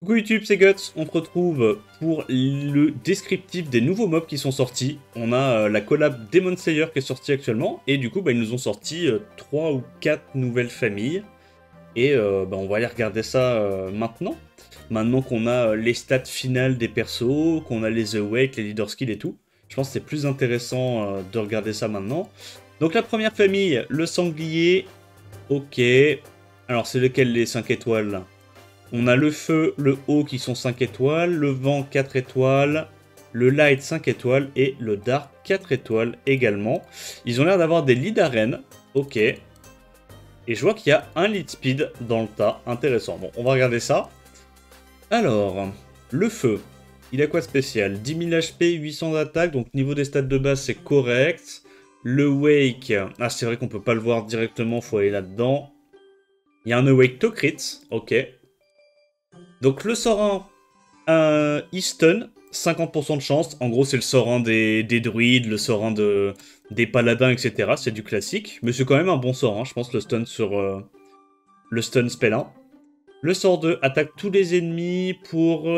Coucou YouTube, c'est Guts, on se retrouve pour le descriptif des nouveaux mobs qui sont sortis. On a la collab Demon Slayer qui est sortie actuellement, et du coup ils nous ont sorti 3 ou 4 nouvelles familles. Et on va aller regarder ça maintenant. Maintenant qu'on a les stats finales des persos, qu'on a les awake, les leader skills et tout. Je pense que c'est plus intéressant de regarder ça maintenant. Donc la première famille, le sanglier. Ok. Alors c'est lequel les 5 étoiles? On a le feu, le haut qui sont 5 étoiles, le vent 4 étoiles, le light 5 étoiles et le dark 4 étoiles également. Ils ont l'air d'avoir des lead arènes. Ok. Et je vois qu'il y a un lead speed dans le tas. Intéressant. Bon, on va regarder ça. Alors, le feu. Il a quoi de spécial? 10 000 HP, 800 d'attaque. Donc niveau des stats de base, c'est correct. Le wake. Ah, c'est vrai qu'on peut pas le voir directement. Faut aller là-dedans. Il y a un awake to crit. Ok. Donc le Sorin, il stun, 50% de chance. En gros, c'est le Sorin des druides, le Sorin des paladins, etc. C'est du classique. Mais c'est quand même un bon Sorin, je pense, le stun sur le stun spell 1. Le sort 2 attaque tous les ennemis pour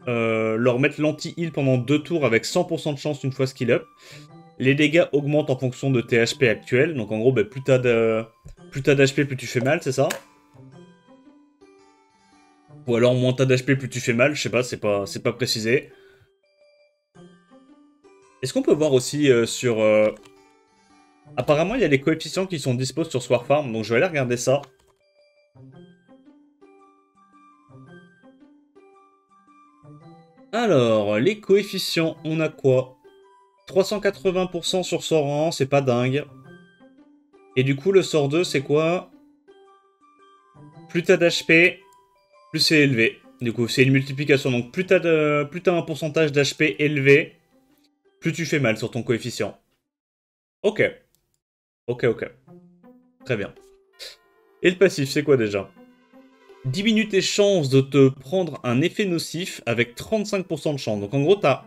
leur mettre l'anti-heal pendant 2 tours avec 100% de chance une fois skill up. Les dégâts augmentent en fonction de tes HP actuels. Donc en gros, plus t'as d'HP, plus tu fais mal, c'est ça? Ou alors moins t'as d'HP, plus tu fais mal, je sais pas, c'est pas précisé. Est-ce qu'on peut voir aussi sur... Apparemment, il y a les coefficients qui sont dispo sur Sword Farm, donc je vais aller regarder ça. Alors, les coefficients, on a quoi? 380% sur sort 1, c'est pas dingue. Et du coup, le sort 2, c'est quoi? Plus t'as d'HP, plus c'est élevé. Du coup, c'est une multiplication, donc plus t'as un pourcentage d'HP élevé, plus tu fais mal sur ton coefficient. Ok. Ok. Très bien. Et le passif, c'est quoi déjà? Diminue tes chances de te prendre un effet nocif avec 35% de chance. Donc en gros, t'as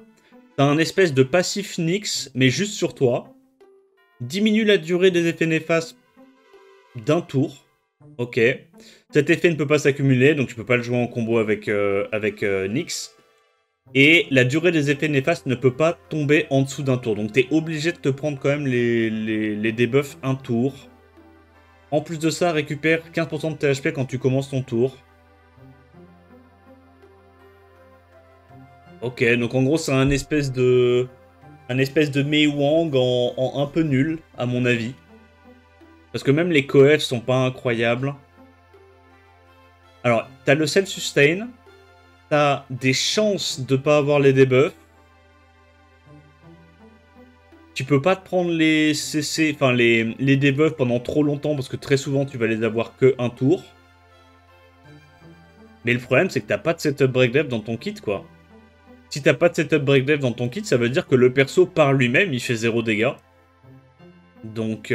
un espèce de passif Nyx, mais juste sur toi. Diminue la durée des effets néfastes d'un tour. Ok. Cet effet ne peut pas s'accumuler, donc tu peux pas le jouer en combo avec Nyx. Et la durée des effets néfastes ne peut pas tomber en dessous d'un tour. Donc t'es obligé de te prendre quand même les debuffs un tour. En plus de ça, récupère 15% de tes HP quand tu commences ton tour. Ok, donc en gros, c'est un espèce de... Un espèce de Mei Wang en un peu nul, à mon avis. Parce que même les coefs sont pas incroyables. Alors, t'as le self-sustain. T'as des chances de pas avoir les debuffs. Tu peux pas te prendre les CC, enfin les debuffs pendant trop longtemps parce que très souvent tu vas les avoir que un tour. Mais le problème c'est que t'as pas de setup break dev dans ton kit quoi. Si t'as pas de setup break dev dans ton kit, ça veut dire que le perso par lui-même il fait 0 dégâts. Donc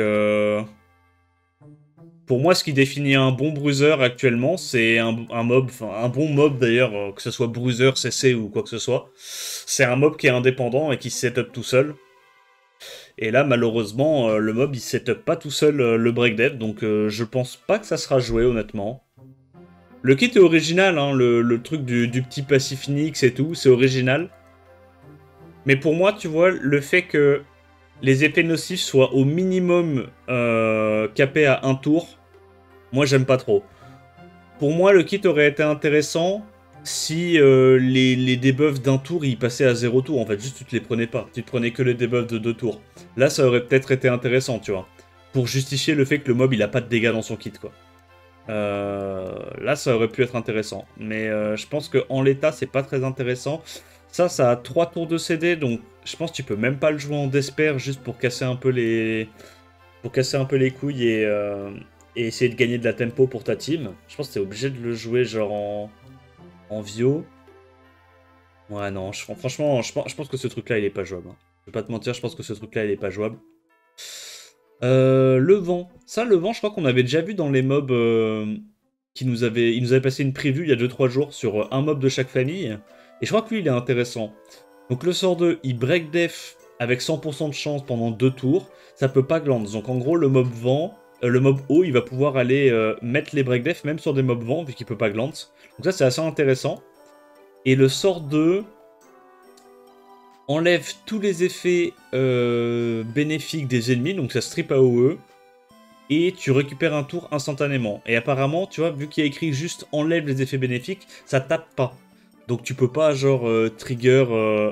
pour moi ce qui définit un bon bruiser actuellement c'est un mob, enfin un bon mob d'ailleurs, que ce soit bruiser, CC ou quoi que ce soit. C'est un mob qui est indépendant et qui se setup tout seul. Et là, malheureusement, le mob, il setup pas tout seul le break dev, donc je pense pas que ça sera joué, honnêtement. Le kit est original, hein, le truc du petit passif Nyx et tout, c'est original. Mais pour moi, tu vois, le fait que les effets nocifs soient au minimum capés à un tour, moi, j'aime pas trop. Pour moi, le kit aurait été intéressant si les debuffs d'un tour, ils passaient à 0 tour. En fait, juste tu te les prenais pas. Tu te prenais que les debuffs de 2 tours. Là, ça aurait peut-être été intéressant, tu vois. Pour justifier le fait que le mob, il a pas de dégâts dans son kit, quoi. Là, ça aurait pu être intéressant. Mais je pense qu'en l'état, c'est pas très intéressant. Ça a 3 tours de CD, donc je pense que tu peux même pas le jouer en Despair juste pour casser un peu les... Pour casser un peu les couilles et essayer de gagner de la tempo pour ta team. Je pense que t'es obligé de le jouer genre en Vio. Ouais, non, franchement, je pense que ce truc-là, il est pas jouable. Hein. Je vais pas te mentir, je pense que ce truc-là, il est pas jouable. Le vent. Ça, le vent, je crois qu'on avait déjà vu dans les mobs il nous avait passé une preview il y a 2-3 jours sur un mob de chaque famille. Et je crois que lui, il est intéressant. Donc le sort 2, il break def avec 100% de chance pendant 2 tours. Ça peut pas glance. Donc en gros, le mob vent, le mob haut, il va pouvoir aller mettre les break def même sur des mobs vent, vu qu'il peut pas glance. Donc ça, c'est assez intéressant. Et le sort 2 enlève tous les effets bénéfiques des ennemis, donc ça strip AOE. Et tu récupères un tour instantanément. Et apparemment, tu vois, vu qu'il y a écrit juste enlève les effets bénéfiques, ça tape pas. Donc tu peux pas genre trigger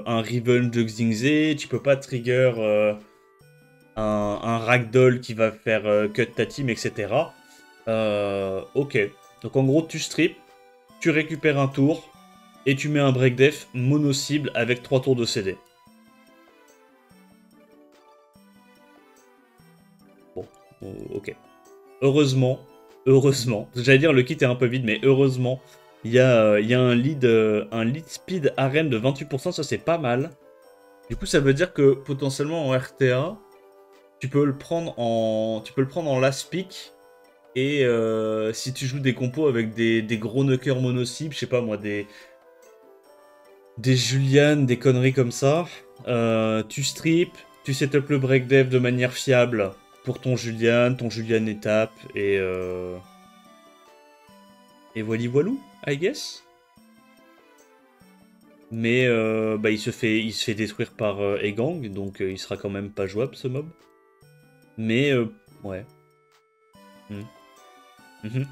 un Riven de Xingzé, tu peux pas trigger un Ragdoll qui va faire cut ta team, etc. Ok. Donc en gros, tu strip, tu récupères un tour, et tu mets un break def mono-cible avec 3 tours de CD. Bon, ok. Heureusement, j'allais dire le kit est un peu vide, mais heureusement, il y a un lead speed arène de 28%, ça c'est pas mal. Du coup, ça veut dire que potentiellement en RTA, tu peux le prendre en last pick. Et si tu joues des compos avec des gros knockers mono-cibles, je sais pas moi, des Julian, des conneries comme ça, tu strip, tu setup le break dev de manière fiable pour ton Julian étape, et voilou, I guess. Mais bah, il se fait détruire par Egang, donc il sera quand même pas jouable ce mob. Mais ouais. Mm. Mhm.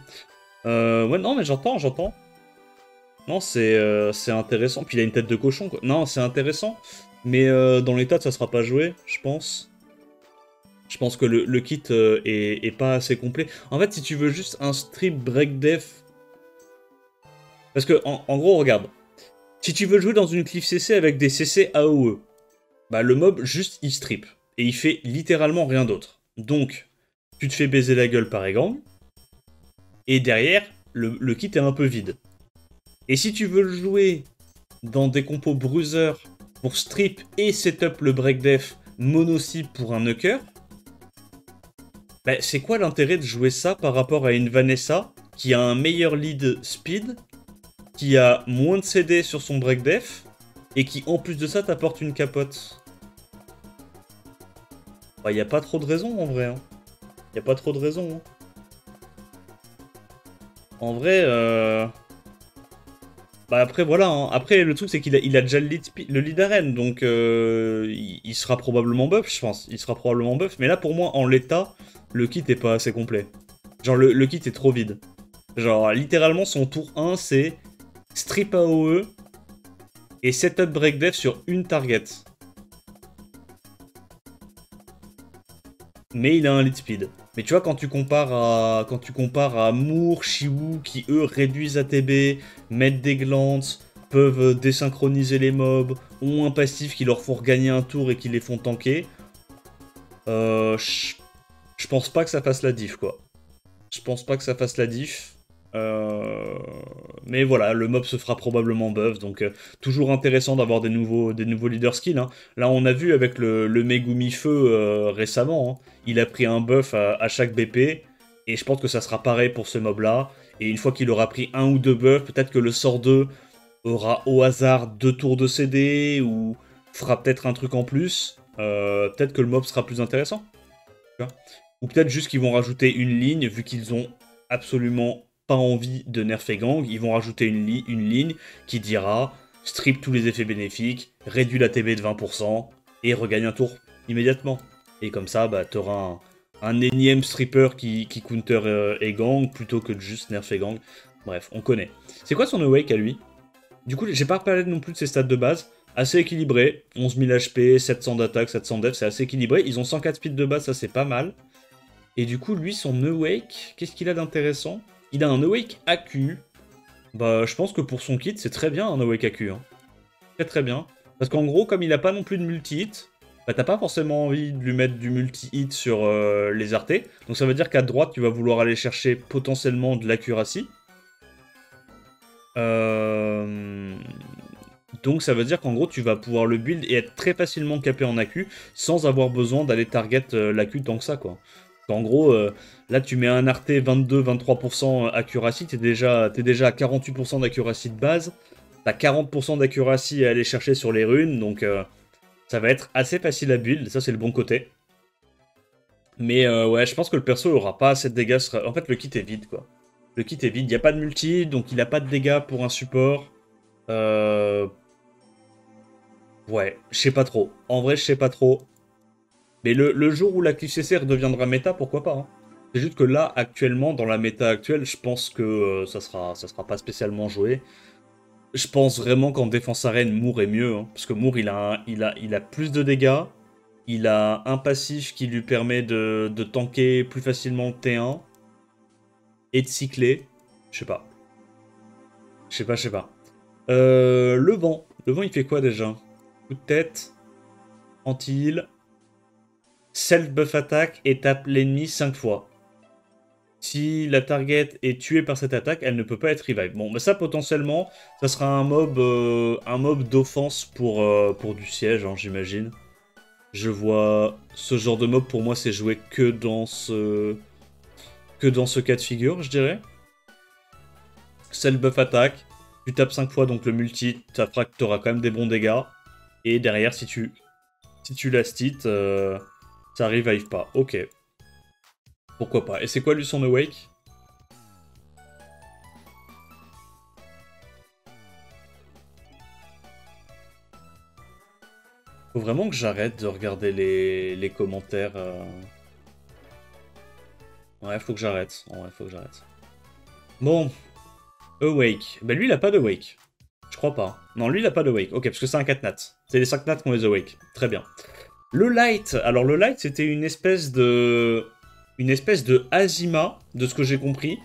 Ouais, non, mais j'entends. Non, c'est intéressant. Puis il a une tête de cochon, quoi. Non, c'est intéressant. Mais dans l'état, ça sera pas joué, je pense. Je pense que le kit est pas assez complet. En fait, si tu veux juste un strip break def... Parce que, en gros, regarde. Si tu veux jouer dans une cliff CC avec des CC AOE, bah le mob, juste, il strip. Et il fait littéralement rien d'autre. Donc, tu te fais baiser la gueule par Egang. Et derrière, le kit est un peu vide. Et si tu veux le jouer dans des compos bruiser pour strip et setup le break def mono-cible pour un knocker, bah, c'est quoi l'intérêt de jouer ça par rapport à une Vanessa qui a un meilleur lead speed, qui a moins de CD sur son break def, et qui en plus de ça t'apporte une capote? Bah, y a pas trop de raison en vrai. Hein. Y a pas trop de raison. Hein. En vrai, bah après voilà, hein. Après le truc c'est qu'il a déjà le lead arène, donc il sera probablement buff, je pense. Il sera probablement buff, mais là pour moi en l'état, le kit est pas assez complet. Genre le kit est trop vide. Genre littéralement son tour 1 c'est strip AOE et setup break def sur une target. Mais il a un lead speed. Mais tu vois, quand tu compares à Moore, Shiwu, qui eux réduisent ATB, mettent des glances, peuvent désynchroniser les mobs, ont un passif qui leur font regagner un tour et qui les font tanker, je pense pas que ça fasse la diff, quoi. Je pense pas que ça fasse la diff. Mais voilà, le mob se fera probablement buff, donc toujours intéressant d'avoir des nouveaux leader skills. Hein. Là, on a vu avec le Megumi Feu récemment, hein, il a pris un buff à chaque BP, et je pense que ça sera pareil pour ce mob-là. Et une fois qu'il aura pris un ou deux buffs, peut-être que le sort 2 aura au hasard 2 tours de CD, ou fera peut-être un truc en plus. Peut-être que le mob sera plus intéressant. Tu vois. Ou peut-être juste qu'ils vont rajouter une ligne, vu qu'ils ont absolument pas envie de nerfer Gang, ils vont rajouter une ligne qui dira strip tous les effets bénéfiques, réduit la TB de 20% et regagne un tour immédiatement. Et comme ça, bah, t'auras un énième stripper qui counter Gang plutôt que de juste nerfer Gang. Bref, on connaît. C'est quoi son awake à lui? Du coup, j'ai pas parlé non plus de ses stats de base. Assez équilibré, 11 000 HP, 700 d'attaque, 700 def, c'est assez équilibré. Ils ont 104 speed de base, ça c'est pas mal. Et du coup, lui, son awake, qu'est-ce qu'il a d'intéressant? Il a un awake AQ. Bah, je pense que pour son kit, c'est très bien un awake AQ. Hein. Très très bien. Parce qu'en gros, comme il a pas non plus de multi-hit, bah t'as pas forcément envie de lui mettre du multi-hit sur les artés. Donc ça veut dire qu'à droite, tu vas vouloir aller chercher potentiellement de l'accuracy. Donc ça veut dire qu'en gros, tu vas pouvoir le build et être très facilement capé en AQ sans avoir besoin d'aller target l'AQ tant que ça, quoi. En gros, là, tu mets un arté 22-23% accuracy, t'es déjà à 48% d'accuracy de base. T'as 40% d'accuracy à aller chercher sur les runes, donc ça va être assez facile à build, ça c'est le bon côté. Mais ouais, je pense que le perso aura pas assez de dégâts. En fait, le kit est vide, quoi. Le kit est vide. Il n'y a pas de multi, donc il a pas de dégâts pour un support. Euh... Ouais, je sais pas trop. En vrai, je sais pas trop. Mais le jour où la cliff CC redeviendra méta, pourquoi pas, hein. C'est juste que là, actuellement, dans la méta actuelle, je pense que ça sera pas spécialement joué. Je pense vraiment qu'en défense arène, Moore est mieux, hein, parce que Moore, il a plus de dégâts. Il a un passif qui lui permet de tanker plus facilement le T1 et de cycler. Je sais pas. Je sais pas. Le vent. Le vent, il fait quoi déjà? Coup de tête, anti-heal, self-buff attack et tape l'ennemi 5 fois. Si la target est tuée par cette attaque, elle ne peut pas être revive. Bon, mais ça, potentiellement, ça sera un mob d'offense pour du siège, hein, j'imagine. Je vois ce genre de mob, pour moi, c'est joué que dans ce cas de figure, je dirais. Self-buff attack, tu tapes 5 fois, donc le multi, ça fera que tu auras quand même des bons dégâts. Et derrière, si tu last hit, ça revive pas. Ok. Pourquoi pas. Et c'est quoi lui son awake? Faut vraiment que j'arrête de regarder les commentaires. Ouais, faut que j'arrête. Ouais, faut que j'arrête. Bon, awake. Bah lui, il a pas d'awake. Je crois pas. Non, lui, il a pas d'awake. Ok, parce que c'est un 4 nat. C'est les 5 nats qui ont les awake. Très bien. Le light. Alors, le light, c'était une espèce de... Une espèce de Azima, de ce que j'ai compris.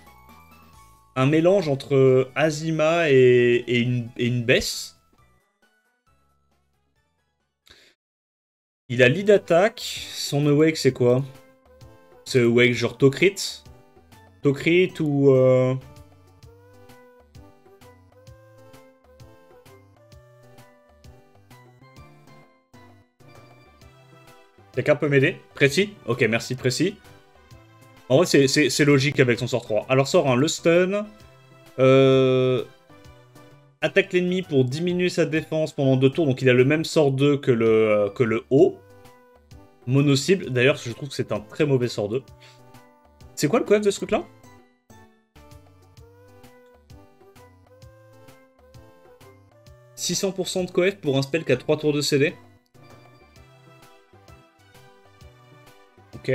Un mélange entre Azima et une baisse. Il a lead attack. Son awake, c'est quoi? C'est awake genre Tokrit. Tokrit ou... Quelqu'un peut m'aider? Précis? Ok, merci, précis. En vrai, c'est logique avec son sort 3. Alors, sort un le stun. Attaque l'ennemi pour diminuer sa défense pendant 2 tours. Donc, il a le même sort 2 que le haut. Mono-cible. D'ailleurs, je trouve que c'est un très mauvais sort 2. C'est quoi le coef de ce truc-là? 600% de coef pour un spell qui a 3 tours de CD. Ok.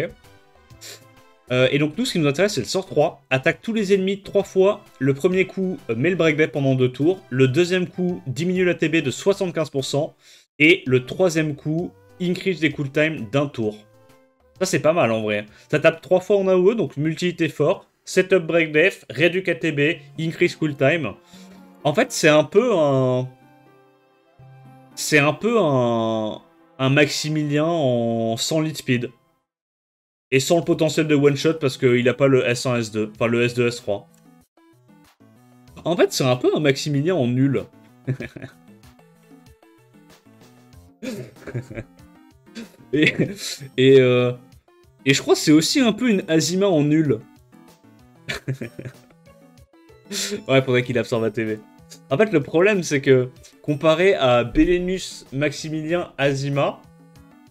Et donc nous, ce qui nous intéresse, c'est le sort 3. Attaque tous les ennemis 3 fois. Le premier coup, met le break death pendant 2 tours. Le deuxième coup, diminue la TB de 75%. Et le troisième coup, increase les cooltime d'un tour. Ça, c'est pas mal en vrai. Ça tape 3 fois en AOE, donc multi-hit fort. Setup break death, réduit KTB, increase cooltime. En fait, c'est un peu un... C'est un peu un Maximilien en 100 lead speed. Et sans le potentiel de one-shot parce qu'il a pas le S1, S2. Enfin, le S2, S3. En fait, c'est un peu un Maximilien en nul. et, et, euh, et je crois que c'est aussi un peu une Azima en nul. Ouais, faudrait qu'il absorbe la TV. En fait, le problème, c'est que, comparé à Belenus, Maximilien, Azima,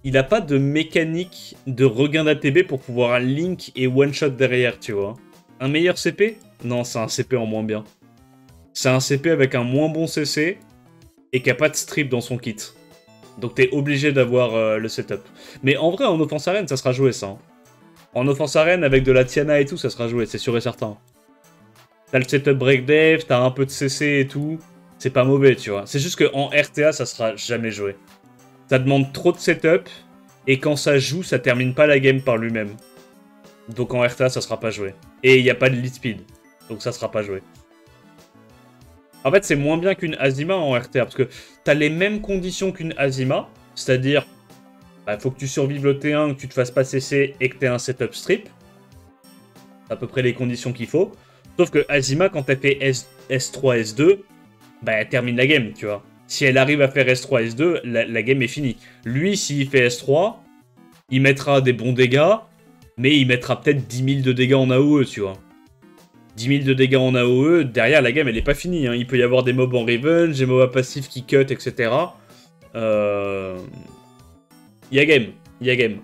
il a pas de mécanique de regain d'ATB pour pouvoir link et one-shot derrière, tu vois. Un meilleur CP? Non, c'est un CP en moins bien. C'est un CP avec un moins bon CC et qui a pas de strip dans son kit. Donc t'es obligé d'avoir le setup. Mais en vrai, en offense arène, ça sera joué, ça. Hein. En offense arène, avec de la Tiana et tout, ça sera joué, c'est sûr et certain. T'as le setup break dev, t'as un peu de CC et tout. C'est pas mauvais, tu vois. C'est juste qu'en RTA, ça sera jamais joué. Ça demande trop de setup, et quand ça joue, ça termine pas la game par lui-même. Donc en RTA, ça sera pas joué. Et il n'y a pas de lead speed, donc ça sera pas joué. En fait, c'est moins bien qu'une Azima en RTA, parce que t'as les mêmes conditions qu'une Azima, c'est-à-dire, bah, faut que tu survives le T1, que tu te fasses pas CC et que t'aies un setup strip. À peu près les conditions qu'il faut. Sauf que Azima, quand elle fait S3, S2, bah elle termine la game, tu vois. Si elle arrive à faire S3, S2, la game est finie. Lui, s'il fait S3, il mettra des bons dégâts, mais il mettra peut-être 10 000 de dégâts en AOE, tu vois. 10 000 de dégâts en AOE, derrière la game elle est pas finie. Hein. Il peut y avoir des mobs en revenge, des mobs passifs qui cut, etc. Il y a game. Il y a game.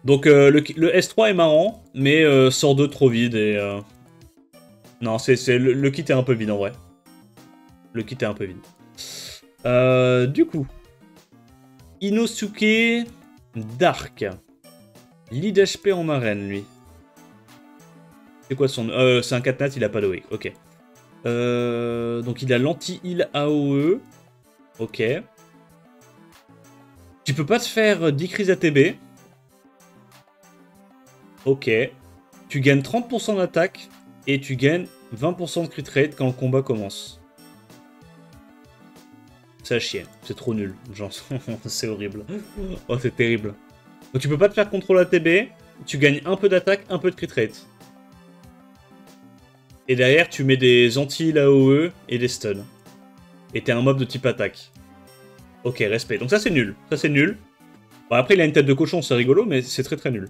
Donc le S3 est marrant, mais sort 2 trop vide et... Non, le kit est un peu vide en vrai. Le kit est un peu vide. Du coup, Inosuke Dark. Lead HP en arène, lui. C'est quoi son... c'est un 4 nat, il a pas de wake. Ok. Donc il a l'anti-heal AOE. Ok. Tu peux pas te faire decrease ATB. Ok. Tu gagnes 30% d'attaque et tu gagnes 20% de crit rate quand le combat commence. C'est à chier. C'est trop nul. Genre, c'est horrible. Oh, c'est terrible. Donc tu peux pas te faire contrôle ATB. Tu gagnes un peu d'attaque, un peu de crit rate. Et derrière, tu mets des anti-heal AOE et des stuns. Et t'es un mob de type attaque. Ok, respect. Donc ça, c'est nul. Ça, c'est nul. Bon, après, il a une tête de cochon, c'est rigolo, mais c'est très très nul.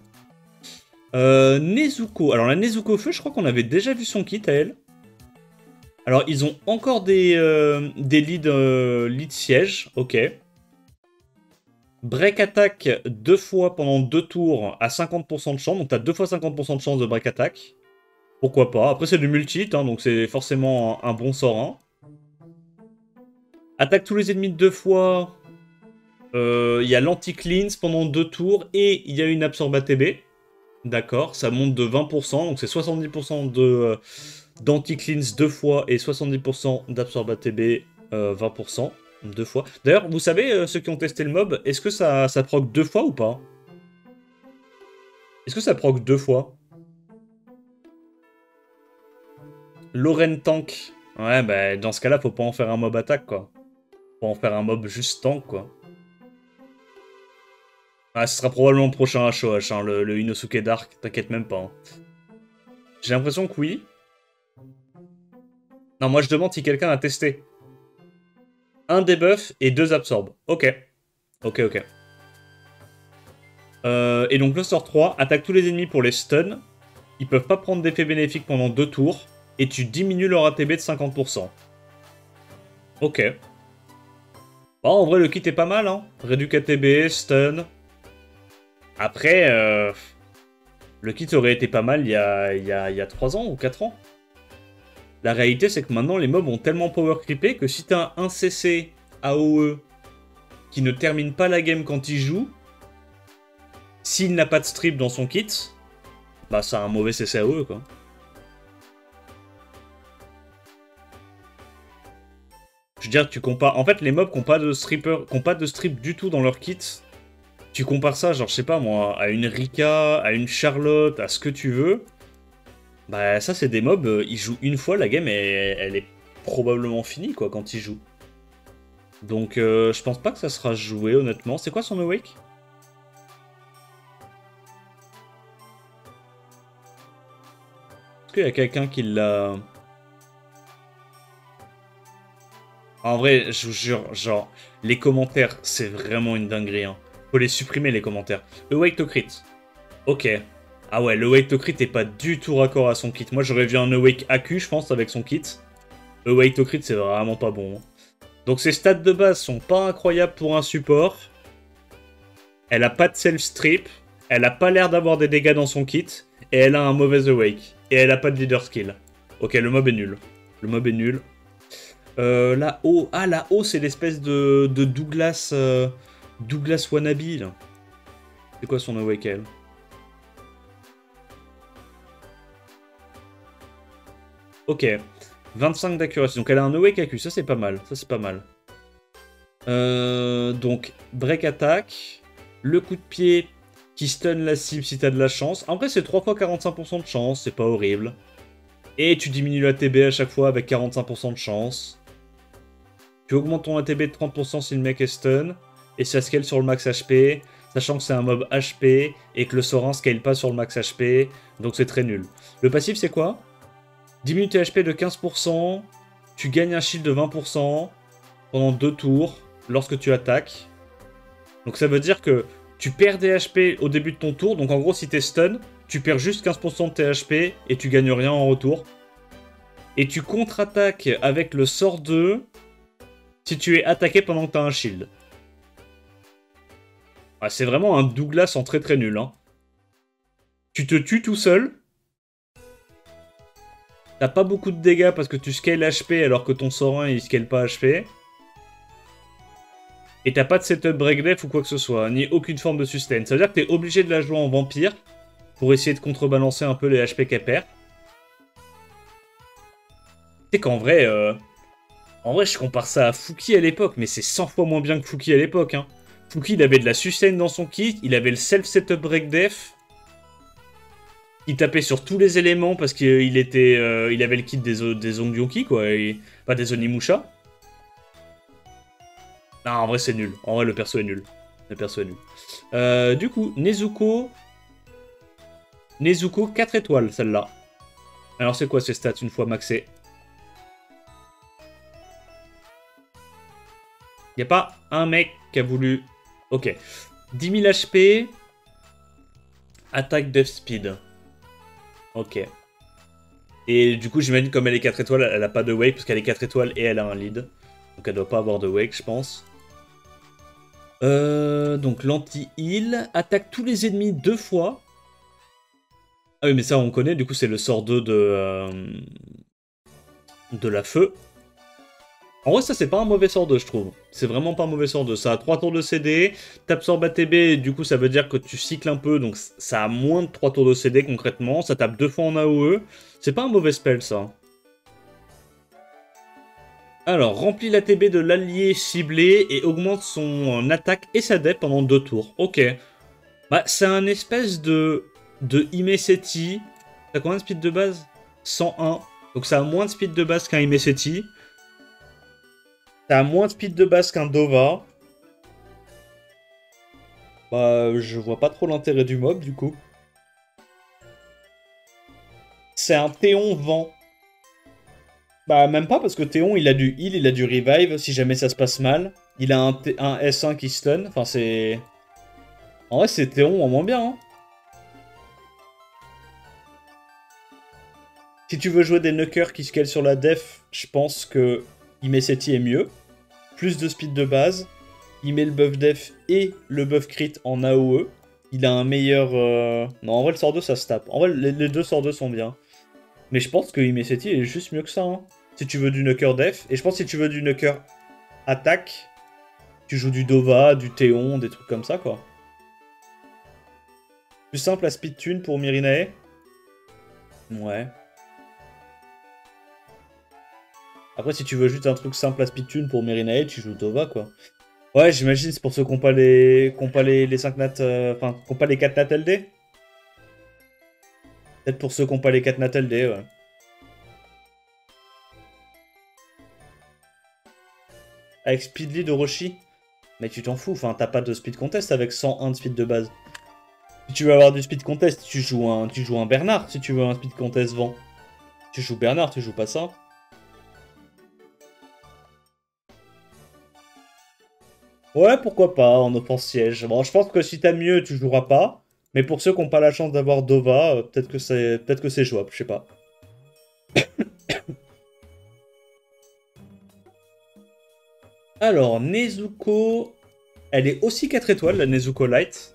Nezuko. Alors, la Nezuko Feu, je crois qu'on avait déjà vu son kit à elle. Alors, ils ont encore des leads siège. Ok. Break attack 2 fois pendant 2 tours à 50% de chance. Donc, t'as 2 fois 50% de chance de break attack. Pourquoi pas. Après, c'est du multi-hit, hein, donc c'est forcément un bon sort. Hein. Attaque tous les ennemis 2 fois. Il y a l'anti-cleanse pendant 2 tours et il y a une absorbe ATB. D'accord, ça monte de 20%, donc c'est 70% d'anti-cleanse 2 fois et 70% d'absorbe ATB 20%, 2 fois. D'ailleurs, vous savez, ceux qui ont testé le mob, est-ce que ça proc 2 fois ou pas? Est-ce que ça proc 2 fois? Loren Tank. Ouais, bah dans ce cas-là, faut pas en faire un mob attaque, quoi. Faut en faire un mob juste tank, quoi. Ah, ce sera probablement le prochain HOH, hein, le Inosuke Dark, t'inquiète même pas. Hein. J'ai l'impression que oui. Non, moi je demande si quelqu'un a testé. Un debuff et 2 absorbes. Ok. Ok. Et donc le sort 3, attaque tous les ennemis pour les stuns. Ils peuvent pas prendre d'effet bénéfique pendant 2 tours. Et tu diminues leur ATB de 50%. Ok. Bon, en vrai, le kit est pas mal, hein. Réduc ATB, stun. Après, le kit aurait été pas mal il y a 3 ans ou 4 ans. La réalité, c'est que maintenant, les mobs ont tellement power creepé que si t'as un CC AOE qui ne termine pas la game quand il joue, s'il n'a pas de strip dans son kit, bah ça a un mauvais CC AOE, quoi. Je veux dire, tu compares... En fait, les mobs qui n'ont pas de stripper, qui n'ont pas de strip du tout dans leur kit, tu compares ça, genre, je sais pas moi, à une Rika, à une Charlotte, à ce que tu veux. Bah ça, c'est des mobs, ils jouent une fois, la game, elle est probablement finie, quoi, quand ils jouent. Donc, je pense pas que ça sera joué, honnêtement. C'est quoi son awake? Est-ce qu'il y a quelqu'un qui l'a... En vrai, je vous jure, genre, les commentaires, c'est vraiment une dinguerie, hein. Faut les supprimer, les commentaires. Awake to crit. Ok. Ah ouais, le Awake to crit est pas du tout raccord à son kit. Moi, j'aurais vu un Awake AQ, je pense, avec son kit. Awake to crit, c'est vraiment pas bon. Hein. Donc, ses stats de base sont pas incroyables pour un support. Elle a pas de self-strip. Elle a pas l'air d'avoir des dégâts dans son kit. Et elle a un mauvais Awake. Et elle a pas de leader skill. Ok, le mob est nul. Le mob est nul. La O. Ah, la O, c'est l'espèce de Douglas... Douglas wannabe, là. C'est quoi son awake, elle? Ok. 25 d'accuracy. Donc elle a un awake AQ. Ça, c'est pas mal. Ça, c'est pas mal. Donc, break attack. Le coup de pied qui stun la cible si t'as de la chance. En vrai, c'est 3 fois 45% de chance. C'est pas horrible. Et tu diminues l'ATB à chaque fois avec 45% de chance. Tu augmentes ton ATB de 30% si le mec est stun. Et ça scale sur le max HP. Sachant que c'est un mob HP. Et que le Sorin scale pas sur le max HP. Donc c'est très nul. Le passif, c'est quoi? Diminue tes HP de 15%. Tu gagnes un shield de 20% pendant 2 tours lorsque tu attaques. Donc ça veut dire que tu perds des HP au début de ton tour. Donc en gros, si t'es stun, tu perds juste 15% de tes HP et tu gagnes rien en retour. Et tu contre-attaques avec le sort 2 si tu es attaqué pendant que tu as un shield. Ah, c'est vraiment un Douglas en très très nul. Hein. Tu te tues tout seul. T'as pas beaucoup de dégâts parce que tu scales HP alors que ton sort 1 il scale pas HP. Et t'as pas de setup break def ou quoi que ce soit, ni aucune forme de sustain. Ça veut dire que t'es obligé de la jouer en vampire pour essayer de contrebalancer un peu les HP qu'elle perd. Tu sais qu'en vrai, je compare ça à Fouki à l'époque, mais c'est 100 fois moins bien que Fouki à l'époque. Hein. Fouki, il avait de la sustain dans son kit, il avait le self-setup break def. Il tapait sur tous les éléments parce qu'il était, il avait le kit des Ongyoki, quoi. Pas des Onimusha. Non, en vrai, c'est nul. En vrai, le perso est nul. Le perso est nul. Du coup, Nezuko. Nezuko, 4 étoiles, celle-là. Alors, c'est quoi ces stats une fois maxé? Y a pas un mec qui a voulu... Ok. 10 000 HP. Attaque Death Speed. Ok. Et du coup, j'imagine comme elle est 4 étoiles, elle a pas de wake, parce qu'elle est 4 étoiles et elle a un lead. Donc elle doit pas avoir de wake, je pense. Donc l'anti-heal. Attaque tous les ennemis 2 fois. Ah oui, mais ça on connaît, du coup c'est le sort 2 de la feu. En vrai, ça c'est pas un mauvais sort 2, je trouve. C'est vraiment pas un mauvais sort 2. Ça a 3 tours de CD, t'absorbes ATB, du coup ça veut dire que tu cycles un peu, donc ça a moins de 3 tours de CD concrètement. Ça tape 2 fois en AOE. C'est pas un mauvais spell ça. Alors, remplis l'ATB de l'allié ciblé et augmente son attaque et sa dep pendant 2 tours. Ok. Bah, c'est un espèce de Imeseti. T'as combien de speed de base? 101. Donc ça a moins de speed de base qu'un Imeseti. Ça a moins de speed de base qu'un Dova. Bah, je vois pas trop l'intérêt du mob, du coup. C'est un Théon vent. Bah, même pas, parce que Théon, il a du heal, il a du revive, si jamais ça se passe mal. Il a un S1 qui stun. Enfin, c'est... En vrai, c'est Théon en moins bien, hein. Si tu veux jouer des knockers qui scalent sur la def, je pense que Imeseti est mieux. Plus de speed de base. Il met le buff def et le buff crit en AOE. Il a un meilleur... Non, en vrai, le sort 2, ça se tape. En vrai, les deux sorts 2 sont bien. Mais je pense que Imeseti est juste mieux que ça. Hein. Si tu veux du knocker def. Et je pense que si tu veux du knocker attaque, tu joues du Dova, du Théon, des trucs comme ça, quoi. Plus simple à speed tune pour Mirinae. Ouais. Après, si tu veux juste un truc simple à speed tune pour Mirinae, tu joues Dova, quoi. Ouais, j'imagine, c'est pour ceux qui n'ont pas les 5 nats... Enfin, qui n'ont pas les 4 nats LD. Peut-être pour ceux qui n'ont pas les 4 nat LD, ouais. Avec Speedly de Roshi. Mais tu t'en fous, enfin, t'as pas de speed contest avec 101 de speed de base. Si tu veux avoir du speed contest, tu joues un Bernard. Si tu veux un speed contest vent. Tu joues Bernard, tu joues pas ça. Ouais, pourquoi pas, en offense siège. Bon, je pense que si t'as mieux, tu joueras pas. Mais pour ceux qui n'ont pas la chance d'avoir Dova, peut-être que c'est jouable, je sais pas. Alors, Nezuko... Elle est aussi 4 étoiles, la Nezuko Light.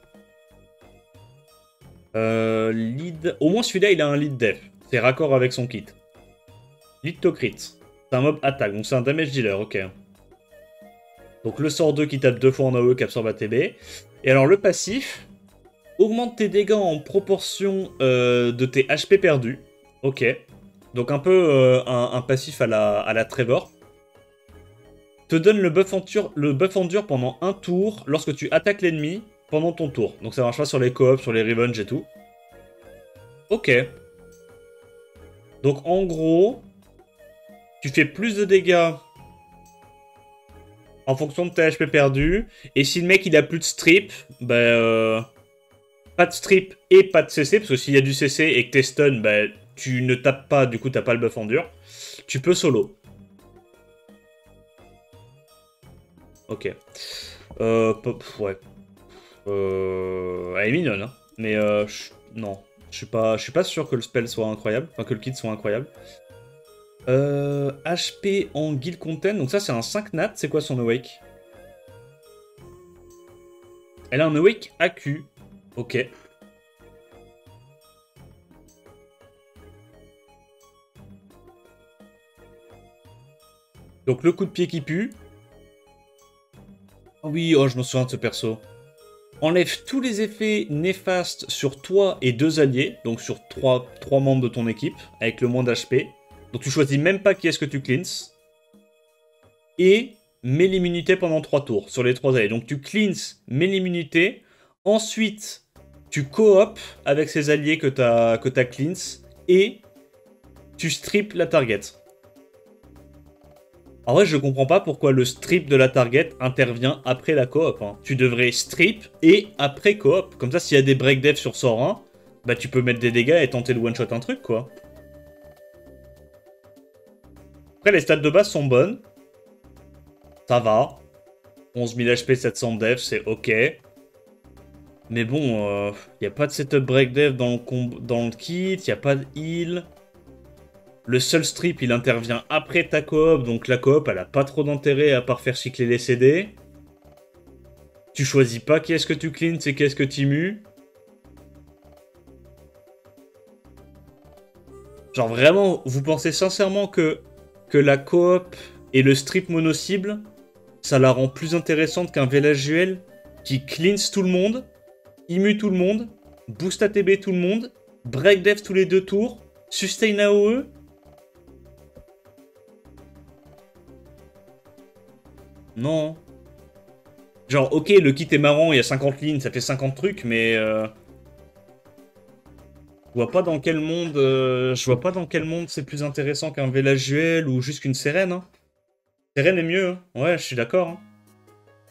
Lead... Au moins celui-là, il a un lead def. C'est raccord avec son kit. Lead to crit. C'est un mob attaque, donc c'est un damage dealer, ok. Donc le sort 2 qui tape 2 fois en AOE qui absorbe ATB. Et alors le passif, augmente tes dégâts en proportion de tes HP perdus. Ok. Donc un peu un passif à la Trevor. Te donne le buff en dur pendant un tour lorsque tu attaques l'ennemi pendant ton tour. Donc ça marche pas sur les coops, sur les revenge et tout. Ok. Donc en gros, tu fais plus de dégâts en fonction de tes HP perdus. Et si le mec il a plus de strip, bah pas de strip et pas de CC, parce que s'il y a du CC et que t'es stun, bah tu ne tapes pas, du coup t'as pas le buff en dur. Tu peux solo. Ok. Ouais. Elle est mignonne, hein. Mais non. Je suis pas sûr que le spell soit incroyable. Enfin, que le kit soit incroyable. HP en guild content. Donc ça, c'est un 5 nat. C'est quoi son awake? Elle a un awake AQ. Ok. Donc le coup de pied qui pue. Ah oui, oh, je me souviens de ce perso. Enlève tous les effets néfastes sur toi et 2 alliés, donc sur 3 membres de ton équipe, avec le moins d'HP. Donc tu choisis même pas qui est-ce que tu cleanses. Et mets l'immunité pendant 3 tours sur les 3 alliés. Donc tu cleanses, mets l'immunité. Ensuite, tu coop avec ces alliés que t'as cleanse. Et tu strip la target. En vrai, je comprends pas pourquoi le strip de la target intervient après la coop. Hein. Tu devrais strip et après coop. Comme ça, s'il y a des break dev sur sort 1, bah tu peux mettre des dégâts et tenter de one-shot un truc, quoi. Après, les stats de base sont bonnes. Ça va. 11 000 HP, 700 dev, c'est ok. Mais bon, y a pas de setup break dev dans le kit, y a pas de heal. Le seul strip, il intervient après ta coop, donc la coop, elle a pas trop d'intérêt à part faire cycler les CD. Tu choisis pas qui est-ce que tu cleans et qui est-ce que tu mues. Genre vraiment, vous pensez sincèrement que la coop et le strip mono-cible, ça la rend plus intéressante qu'un Village qui cleanse tout le monde, immue tout le monde, boost ATB tout le monde, break dev tous les 2 tours, sustain AOE. Non. Genre, ok, le kit est marrant, il y a 50 lignes, ça fait 50 trucs, mais... Je vois pas dans quel monde... je vois pas dans quel monde c'est plus intéressant qu'un Village ou juste qu'une Sérène. Hein. Sérène est mieux, hein. Ouais, je suis d'accord. Hein.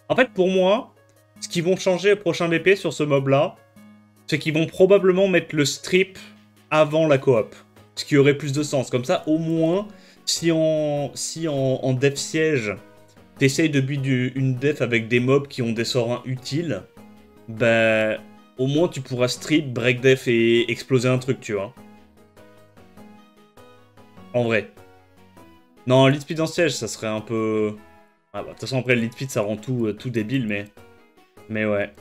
En fait, pour moi, ce qu'ils vont changer au prochain BP sur ce mob-là, c'est qu'ils vont probablement mettre le strip avant la coop. Ce qui aurait plus de sens. Comme ça, au moins, si en def siège... T'essayes de build une def avec des mobs qui ont des sorts 1 utiles, bah, au moins tu pourras strip, break def et exploser un truc, tu vois. En vrai. Non, lead speed en siège, ça serait un peu... Ah bah, de toute façon, après, le lead speed, ça rend tout débile, mais... Mais ouais.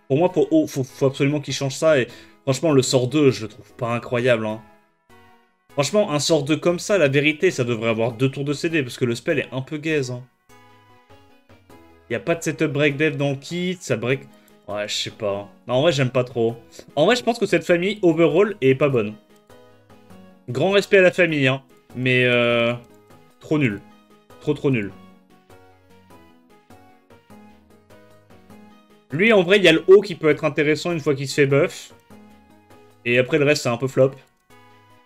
Pour moi, faut absolument qu'il change ça, et franchement, le sort 2, je le trouve pas incroyable, hein. Franchement, un sort 2 comme ça, la vérité, ça devrait avoir 2 tours de CD, parce que le spell est un peu gaze, hein. Y a pas de setup break dev dans le kit, ça break... Ouais, je sais pas. Non, en vrai, j'aime pas trop. En vrai, je pense que cette famille, overall, est pas bonne. Grand respect à la famille, hein. Mais, trop nul. Trop nul. Lui, en vrai, il y a le haut qui peut être intéressant une fois qu'il se fait buff. Et après, le reste, c'est un peu flop.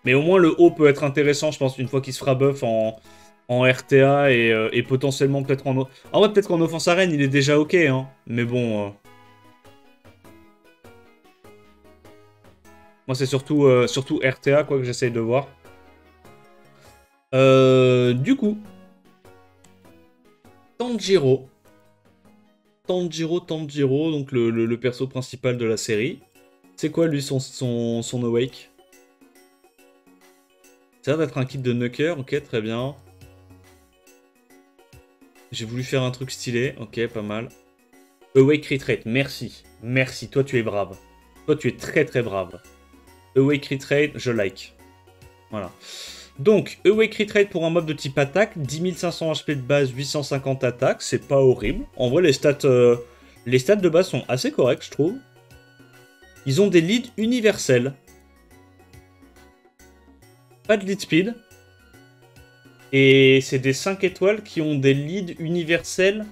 Mais au moins, le haut peut être intéressant, je pense, une fois qu'il se fera buff en RTA et potentiellement peut-être en... En vrai, peut-être qu'en offense arène, il est déjà ok, hein. Mais bon... Moi, c'est surtout RTA, quoi, que j'essaye de voir. Du coup... Tanjiro, donc le perso principal de la série. C'est quoi, lui, son awake? Ça a l'air d'être un kit de Nucker, ok, très bien. J'ai voulu faire un truc stylé, ok, pas mal. Awake Retreat, merci. Merci, toi tu es brave. Toi tu es très brave. Awake Retreat, je like. Voilà. Donc, Awake Retreat pour un mob de type attaque, 10 500 HP de base, 850 attaques, c'est pas horrible. En vrai, les stats de base sont assez corrects, je trouve. Ils ont des leads universels. Pas de lead speed. Et c'est des 5 étoiles qui ont des leads universels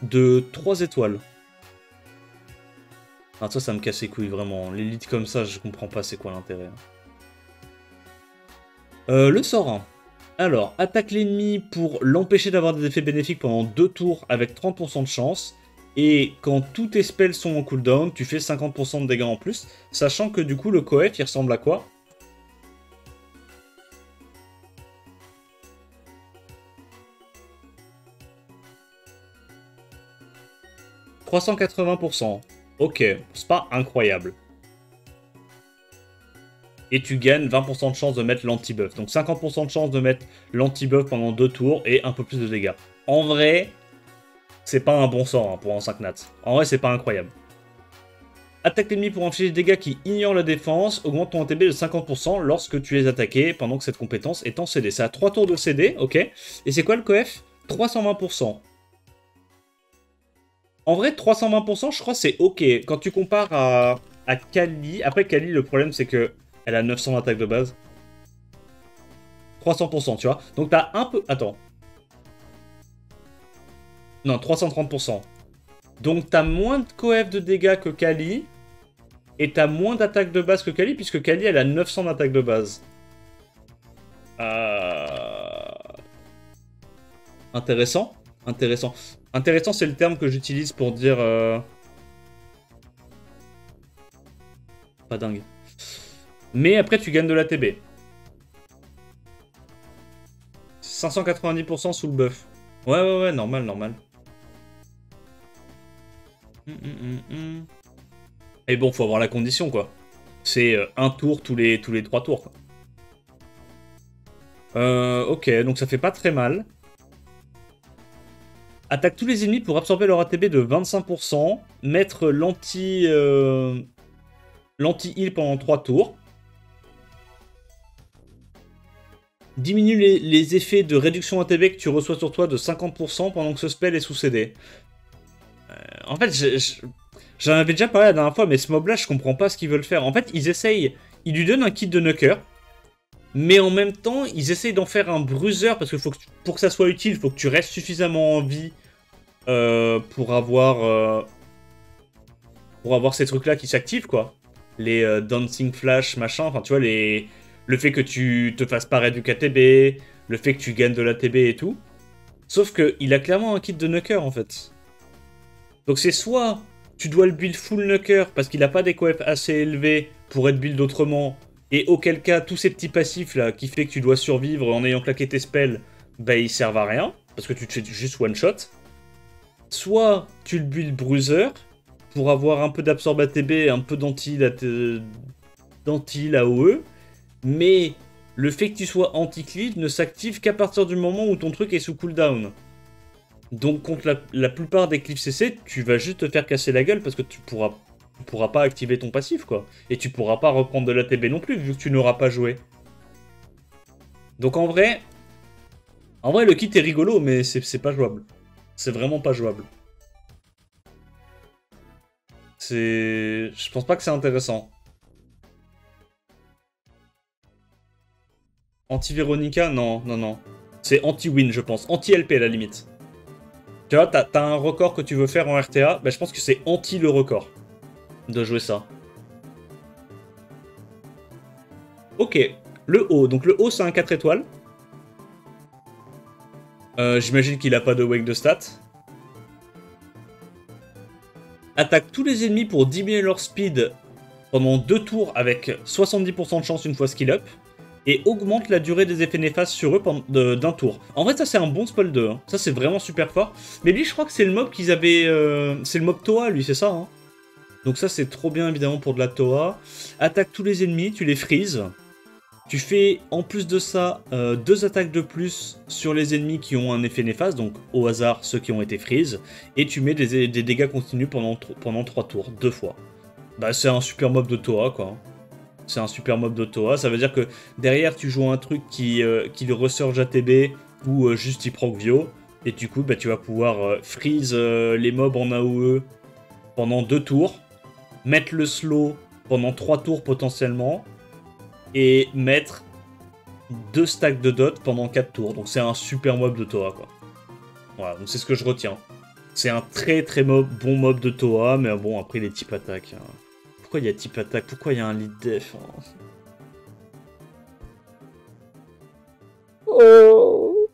de 3 étoiles. Ah, ça me casse les couilles, vraiment. Les leads comme ça, je comprends pas c'est quoi l'intérêt. Le sort 1. Alors, attaque l'ennemi pour l'empêcher d'avoir des effets bénéfiques pendant 2 tours avec 30% de chance. Et quand tous tes spells sont en cooldown, tu fais 50% de dégâts en plus. Sachant que du coup, le coef, il ressemble à quoi ? 380%. Ok, c'est pas incroyable. Et tu gagnes 20% de chance de mettre l'anti-buff. Donc 50% de chance de mettre l'anti-buff pendant 2 tours et un peu plus de dégâts. En vrai, c'est pas un bon sort hein, pour un 5 nat. En vrai, c'est pas incroyable. Attaque l'ennemi pour infliger des dégâts qui ignorent la défense. Augmente ton ATB de 50% lorsque tu les attaquais pendant que cette compétence est en CD. C'est à 3 tours de CD, ok. Et c'est quoi le coef? 320%. En vrai, 320%, je crois que c'est ok. Quand tu compares à Kali... Après, Kali, le problème, c'est que elle a 900 d'attaque de base. 300%, tu vois. Donc t'as un peu... Attends. Non, 330%. Donc t'as moins de coef de dégâts que Kali. Et t'as moins d'attaque de base que Kali, puisque Kali, elle a 900 d'attaque de base. Intéressant. Intéressant. Intéressant, c'est le terme que j'utilise pour dire... Pas dingue. Mais après, tu gagnes de l'ATB. 590% sous le buff. Ouais, normal, normal. Et bon, faut avoir la condition, quoi. C'est un tour tous les 3 tours, quoi. Ok, donc ça fait pas très mal. Attaque tous les ennemis pour absorber leur ATB de 25%. Mettre l'anti-heal pendant 3 tours. Diminue les effets de réduction ATB que tu reçois sur toi de 50% pendant que ce spell est sous CD. En fait, j'en avais déjà parlé la dernière fois, mais ce mob-là, je comprends pas ce qu'ils veulent faire. En fait, ils essayent... Ils lui donnent un kit de knocker, mais en même temps, ils essayent d'en faire un bruiser, parce que, pour que ça soit utile, il faut que tu restes suffisamment en vie pour avoir ces trucs-là qui s'activent, quoi. Les Dancing Flash, machin, enfin, tu vois, le fait que tu te fasses pas réduire KTB, le fait que tu gagnes de l'ATB et tout. Sauf qu'il a clairement un kit de knocker, en fait. Donc c'est soit tu dois le build full knocker parce qu'il n'a pas des coefs assez élevés pour être build autrement, et auquel cas tous ces petits passifs là qui fait que tu dois survivre en ayant claqué tes spells, bah ils servent à rien, parce que tu te fais juste one shot. Soit tu le build bruiser pour avoir un peu d'absorb ATB, un peu d'anti-AOE, mais le fait que tu sois anti-cleave ne s'active qu'à partir du moment où ton truc est sous cooldown. Donc contre la plupart des cliffs CC, tu vas juste te faire casser la gueule parce que tu pourras pas activer ton passif, quoi. Et tu pourras pas reprendre de l'ATB non plus, vu que tu n'auras pas joué. Donc en vrai, le kit est rigolo, mais c'est pas jouable. C'est vraiment pas jouable. Je pense pas que c'est intéressant. Anti-Veronica, non. C'est anti-win, je pense. Anti-LP, à la limite. Tu vois, t'as un record que tu veux faire en RTA, bah, je pense que c'est anti le record de jouer ça. Ok, le haut. Donc le haut, c'est un 4 étoiles. J'imagine qu'il a pas de wake de stats. Attaque tous les ennemis pour diminuer leur speed pendant 2 tours avec 70% de chance une fois skill up. Et augmente la durée des effets néfastes sur eux d'un tour. En fait, ça, c'est un bon spell 2. Hein. Ça, c'est vraiment super fort. Mais lui, je crois que c'est le mob qu'ils avaient... c'est le mob Toa, lui, c'est ça. Hein. Donc ça, c'est trop bien, évidemment, pour de la Toa. Attaque tous les ennemis, tu les freezes. Tu fais, en plus de ça, 2 attaques de plus sur les ennemis qui ont un effet néfaste. Donc, au hasard, ceux qui ont été freeze. Et tu mets des dégâts continus pendant 3 tours, 2 fois. Bah, c'est un super mob de Toa, quoi. C'est un super mob de Toa, ça veut dire que derrière tu joues un truc qui le resurge ATB ou juste il proc Vio, et du coup bah, tu vas pouvoir freeze les mobs en AOE pendant 2 tours, mettre le slow pendant 3 tours potentiellement, et mettre 2 stacks de dot pendant 4 tours. Donc c'est un super mob de Toa, quoi. Voilà, donc c'est ce que je retiens. C'est un très bon mob de Toa, mais bon, après les types attaques... Hein. Pourquoi il y a type attaque? Pourquoi il y a un lead def? Oh.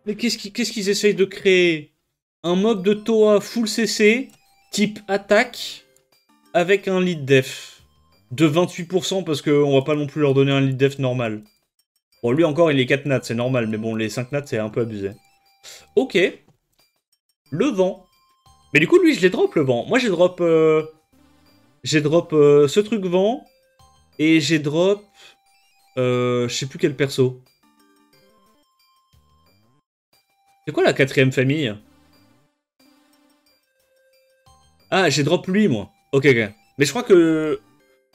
Mais qu'est-ce qu'ils essayent de créer? Un mob de Toa full CC, type attaque, avec un lead def. De 28% parce qu'on va pas non plus leur donner un lead def normal. Bon, lui encore, il est 4 nats, c'est normal, mais bon, les 5 nats, c'est un peu abusé. Ok. Le vent. Mais du coup, lui, je l'ai drop, le vent. Moi, j'ai drop... ce truc vent, et j'ai drop... je sais plus quel perso. C'est quoi la 4ème famille? Ah, j'ai drop lui, moi. Ok. Mais je crois que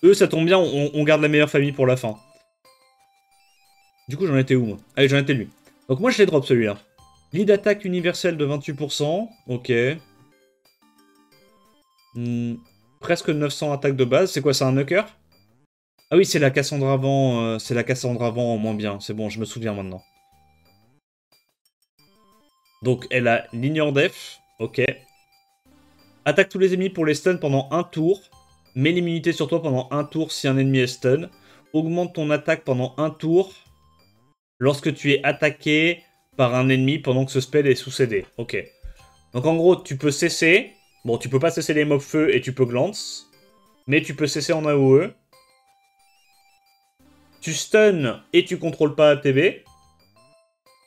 eux, ça tombe bien, on garde la meilleure famille pour la fin. Du coup, j'en étais où, moi? Allez, j'en étais lui. Donc moi, je l'ai drop, celui-là. Lead attaque universelle de 28%. Ok. Presque 900 attaques de base. C'est quoi, c'est un knocker? Ah oui, c'est la Cassandra avant. C'est la Cassandra avant en moins bien. C'est bon, je me souviens maintenant. Donc, elle a l'ignore def. Ok. Attaque tous les ennemis pour les stun pendant un tour. Mets l'immunité sur toi pendant un tour si un ennemi est stun. Augmente ton attaque pendant un tour lorsque tu es attaqué par un ennemi pendant que ce spell est sous CD. Ok. Donc en gros, tu peux cesser. Bon, tu peux pas cesser les mobs feu et tu peux glance. Mais tu peux cesser en AOE. Tu stun et tu contrôles pas ATB.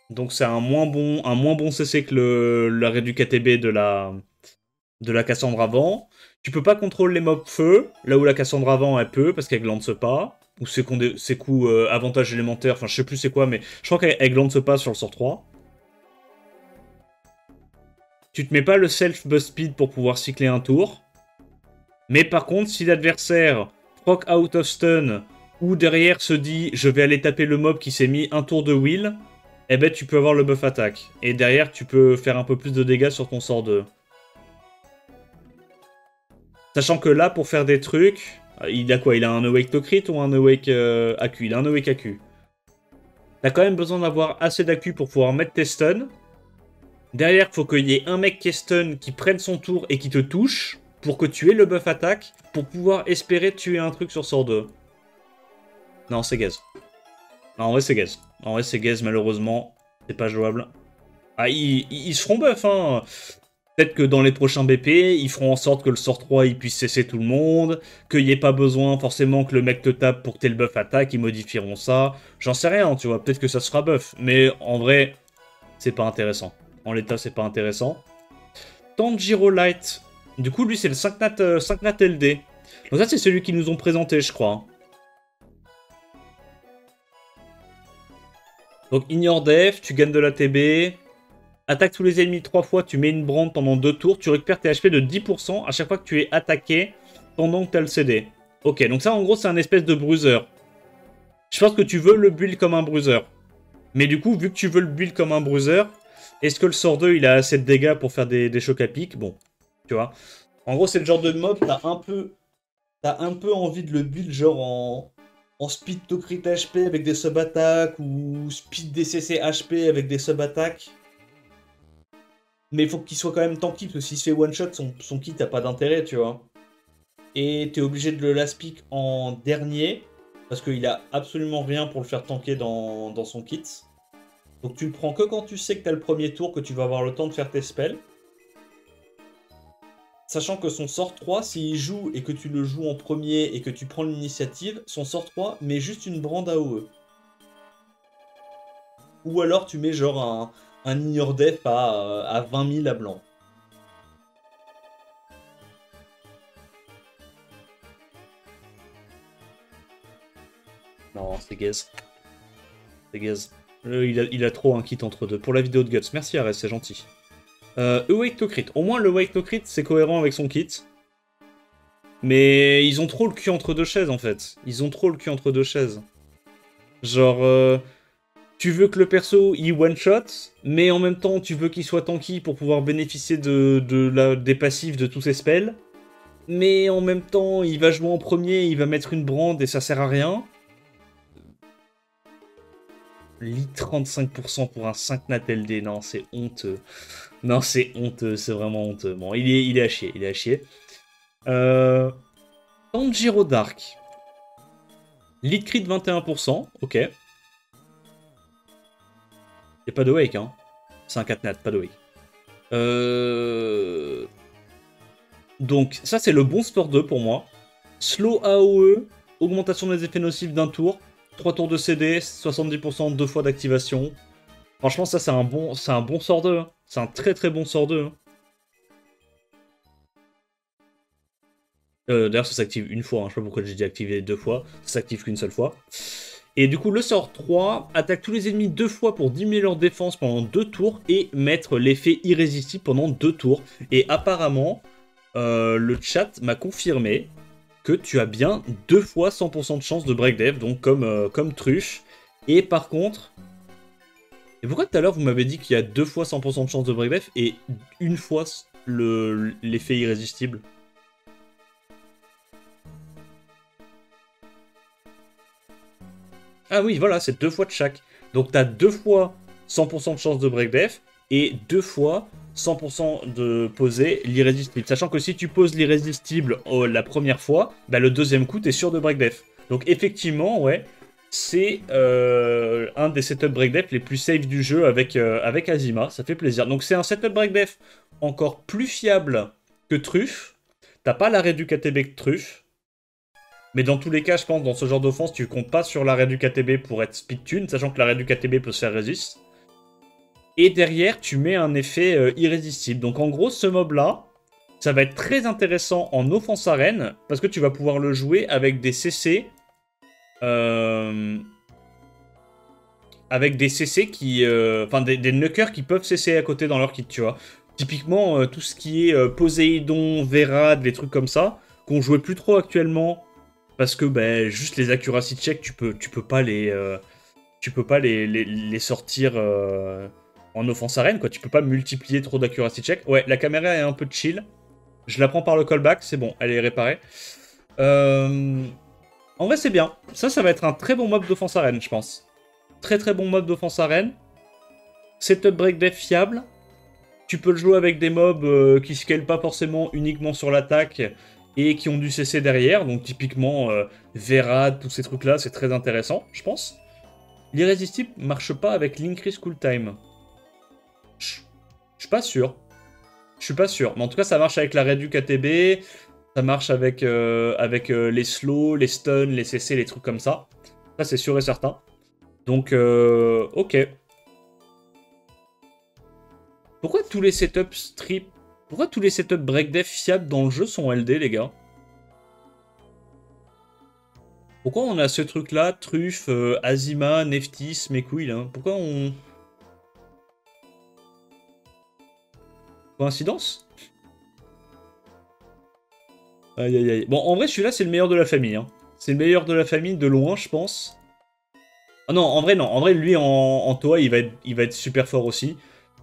Donc c'est un moins bon CC que la réduc ATB de la Cassandra avant. Tu peux pas contrôler les mobs feu, là où la Cassandra avant elle peut, parce qu'elle glance pas. Ou ses coups avantage élémentaire, enfin je sais plus c'est quoi, mais je crois qu'elle glance pas sur le sort 3. Tu te mets pas le self bust speed pour pouvoir cycler un tour. Mais par contre, si l'adversaire proc out of stun, ou derrière se dit je vais aller taper le mob qui s'est mis un tour de will, eh ben tu peux avoir le buff attaque. Et derrière tu peux faire un peu plus de dégâts sur ton sort 2. Sachant que là, pour faire des trucs, il a quoi? Il a un awake to crit ou un awake AQ? Il a un awake AQ. T'as quand même besoin d'avoir assez d'AQ pour pouvoir mettre tes stuns. Derrière, faut qu'il y ait un mec qui est stun, qui prenne son tour et qui te touche, pour que tu aies le buff attaque, pour pouvoir espérer tuer un truc sur sort 2. Non, c'est gaze. Non, en vrai, c'est gaze. En vrai, c'est gaze, malheureusement. C'est pas jouable. Ah, ils se feront buff, hein. Peut-être que dans les prochains BP, ils feront en sorte que le sort 3 il puisse cesser tout le monde, qu'il n'y ait pas besoin forcément que le mec te tape pour que t'aies le buff attaque, ils modifieront ça. J'en sais rien, tu vois, peut-être que ça sera buff. Mais en vrai, c'est pas intéressant. En l'état, c'est pas intéressant. Tanjiro Light. Du coup, lui, c'est le 5 nat LD. Donc ça, c'est celui qu'ils nous ont présenté, je crois. Donc, ignore def, tu gagnes de la TB. Attaque tous les ennemis 3 fois, tu mets une brande pendant 2 tours, tu récupères tes HP de 10% à chaque fois que tu es attaqué pendant que tu as le CD. Ok, donc ça en gros c'est un espèce de bruiser. Je pense que tu veux le build comme un bruiser. Mais du coup, vu que tu veux le build comme un bruiser, est-ce que le sort 2 il a assez de dégâts pour faire des chocs à pic? Bon, tu vois. En gros c'est le genre de mob, t'as un peu envie de le build genre en speed to crit HP avec des sub-attaques ou speed DCC HP avec des sub-attaques. Mais il faut qu'il soit quand même tanky, parce que s'il se fait one-shot, son kit n'a pas d'intérêt, tu vois. Et t'es obligé de le last pick en dernier, parce qu'il a absolument rien pour le faire tanker dans son kit. Donc tu le prends que quand tu sais que t'as le premier tour, que tu vas avoir le temps de faire tes spells. Sachant que son sort 3, s'il joue et que tu le joues en premier et que tu prends l'initiative, son sort 3 met juste une brande AOE. Ou alors tu mets genre un ignore def à 20 000 à blanc. Non, c'est gaze. C'est gaze. Il a trop un kit entre deux. Pour la vidéo de Guts. Merci Ares, c'est gentil. Awake to crit. Au moins le Awake to crit, c'est cohérent avec son kit. Mais ils ont trop le cul entre deux chaises, en fait. Ils ont trop le cul entre deux chaises. Genre... tu veux que le perso, il one-shot, mais en même temps, tu veux qu'il soit tanky pour pouvoir bénéficier des passifs de tous ses spells. Mais en même temps, il va jouer en premier, il va mettre une brande et ça sert à rien. Lit 35% pour un 5 nat LD, non, c'est honteux. Non, c'est honteux, c'est vraiment honteux. Bon, il est à chier, il est à chier. Tanjiro Dark. Lead crit 21%, ok. Y'a pas de wake, hein. C'est un 4 nat, pas de wake. Donc, ça, c'est le bon sport 2 pour moi. Slow AOE, augmentation des effets nocifs d'un tour, 3 tours de CD, 70%, 2 fois d'activation. Franchement, ça, c'est un bon sort 2. Hein. C'est un très très bon sort 2. Hein. D'ailleurs, ça s'active une fois. Hein. Je sais pas pourquoi j'ai dit activer 2 fois. Ça s'active qu'une seule fois. Et du coup, le sort 3 attaque tous les ennemis 2 fois pour diminuer leur défense pendant 2 tours et mettre l'effet irrésistible pendant 2 tours. Et apparemment, le chat m'a confirmé que tu as bien 2 fois 100% de chance de break dev, donc comme truffe. Et par contre... Et pourquoi tout à l'heure vous m'avez dit qu'il y a 2 fois 100% de chance de break dev et une fois l'effet irrésistible? Ah oui, voilà, c'est 2 fois de chaque. Donc t'as 2 fois 100% de chance de break def et 2 fois 100% de poser l'irrésistible. Sachant que si tu poses l'irrésistible la première fois, bah, le deuxième coup, t'es sûr de break def. Donc effectivement, ouais, c'est un des setups break def les plus safe du jeu avec Azima. Ça fait plaisir. Donc c'est un setup break def encore plus fiable que Truffe. T'as pas l'arrêt du KTB que Truffe. Mais dans tous les cas, je pense, dans ce genre d'offense, tu comptes pas sur l'arrêt du KTB pour être speed tune, sachant que l'arrêt du KTB peut se faire résiste. Et derrière, tu mets un effet irrésistible. Donc en gros, ce mob-là, ça va être très intéressant en offense arène, parce que tu vas pouvoir le jouer avec des CC... avec des CC qui... Enfin, des knockers qui peuvent CC à côté dans leur kit, tu vois. Typiquement, tout ce qui est Poséidon, Verad, des trucs comme ça, qu'on jouait plus trop actuellement... Parce que bah, juste les accuracy check, tu peux pas les sortir en offense arène, quoi. Tu peux pas multiplier trop d'accuracy check. Ouais, la caméra est un peu chill. Je la prends par le callback, c'est bon, elle est réparée. En vrai, c'est bien. Ça va être un très bon mob d'offense arène, je pense. Très très bon mob d'offense arène. Setup break def fiable. Tu peux le jouer avec des mobs qui scalent pas forcément uniquement sur l'attaque et qui ont du CC derrière, donc typiquement Verad, tous ces trucs-là, c'est très intéressant, je pense. L'irrésistible marche pas avec l'increase cooltime. Je suis pas sûr. Je suis pas sûr, mais en tout cas ça marche avec la réduc KTB, ça marche avec, les slows, les stuns, les CC, les trucs comme ça. Ça c'est sûr et certain. Donc ok. Pourquoi tous les setups strip... Pourquoi tous les setups breakdef fiables dans le jeu sont LD, les gars? Pourquoi on a ce truc-là, Truffe, Azima, Neftis, mes couilles, là? Pourquoi on... Coïncidence? Aïe, aïe, aïe. Bon, en vrai, celui-là, c'est le meilleur de la famille. Hein. C'est le meilleur de la famille, de loin, je pense. Ah non. En vrai, lui, en Toa, il va être super fort aussi.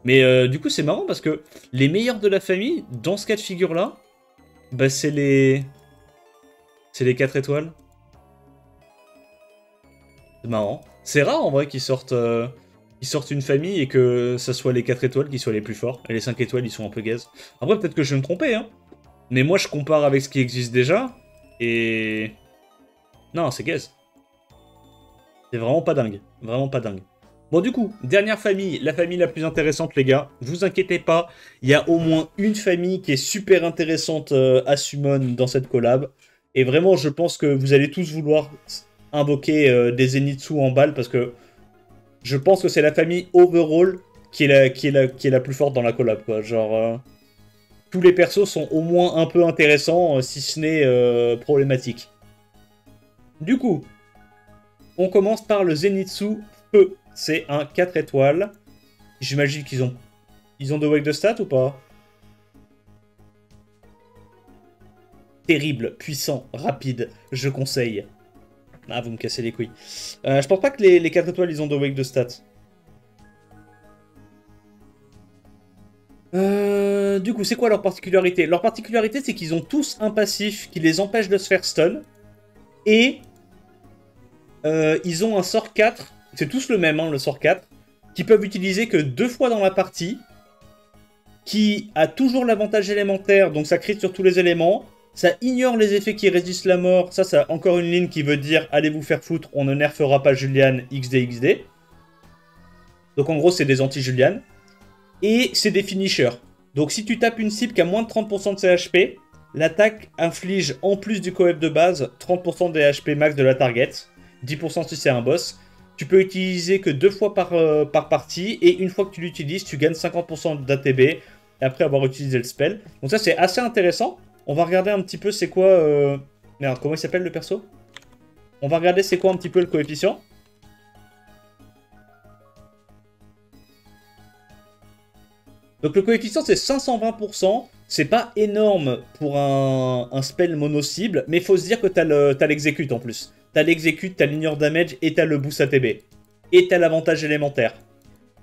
Mais du coup, c'est marrant parce que les meilleurs de la famille, dans ce cas de figure-là, bah, c'est les... C'est les 4 étoiles. C'est marrant. C'est rare, en vrai, qu'ils sortent une famille et que ça soit les 4 étoiles qui soient les plus forts. Et les 5 étoiles, ils sont un peu gaze. Après, peut-être que je vais me tromper, hein. Mais moi, je compare avec ce qui existe déjà. Et... Non, c'est gaze. C'est vraiment pas dingue. Vraiment pas dingue. Bon, du coup, dernière famille, la famille la plus intéressante, les gars. Vous inquiétez pas, il y a au moins une famille qui est super intéressante à summon dans cette collab. Et vraiment, je pense que vous allez tous vouloir invoquer des Zenitsu en balle parce que je pense que c'est la famille overall qui est la plus forte dans la collab, quoi. Genre, tous les persos sont au moins un peu intéressants, si ce n'est problématique. Du coup, on commence par le Zenitsu Feu. C'est un 4 étoiles. J'imagine qu'ils ont... Ils ont de wake de stats ou pas? Terrible, puissant, rapide, je conseille. Ah, vous me cassez les couilles. Je pense pas que les 4 étoiles, ils ont de wake de stats. Du coup, c'est quoi leur particularité? Leur particularité, c'est qu'ils ont tous un passif qui les empêche de se faire stun. Et ils ont un sort 4. C'est tous le même, hein, le sort 4. Qui peuvent utiliser que 2 fois dans la partie. Qui a toujours l'avantage élémentaire, donc ça crit sur tous les éléments. Ça ignore les effets qui résistent la mort. Ça, c'est encore une ligne qui veut dire allez vous faire foutre, on ne nerfera pas Julian XD. Donc en gros, c'est des anti-Julian. Et c'est des finishers. Donc si tu tapes une cible qui a moins de 30% de ses HP, l'attaque inflige en plus du coef de base 30% des HP max de la target. 10% si c'est un boss. Tu peux utiliser que 2 fois par partie. Et une fois que tu l'utilises, tu gagnes 50% d'ATB. Après avoir utilisé le spell. Donc ça, c'est assez intéressant. On va regarder un petit peu c'est quoi... Merde, comment il s'appelle le perso? On va regarder c'est quoi un petit peu le coefficient. Donc le coefficient c'est 520%. C'est pas énorme pour un spell mono-cible, mais faut se dire que t'as l'exécute en plus. T'as l'exécute, t'as l'ignore damage et t'as le boost ATB. Et t'as l'avantage élémentaire.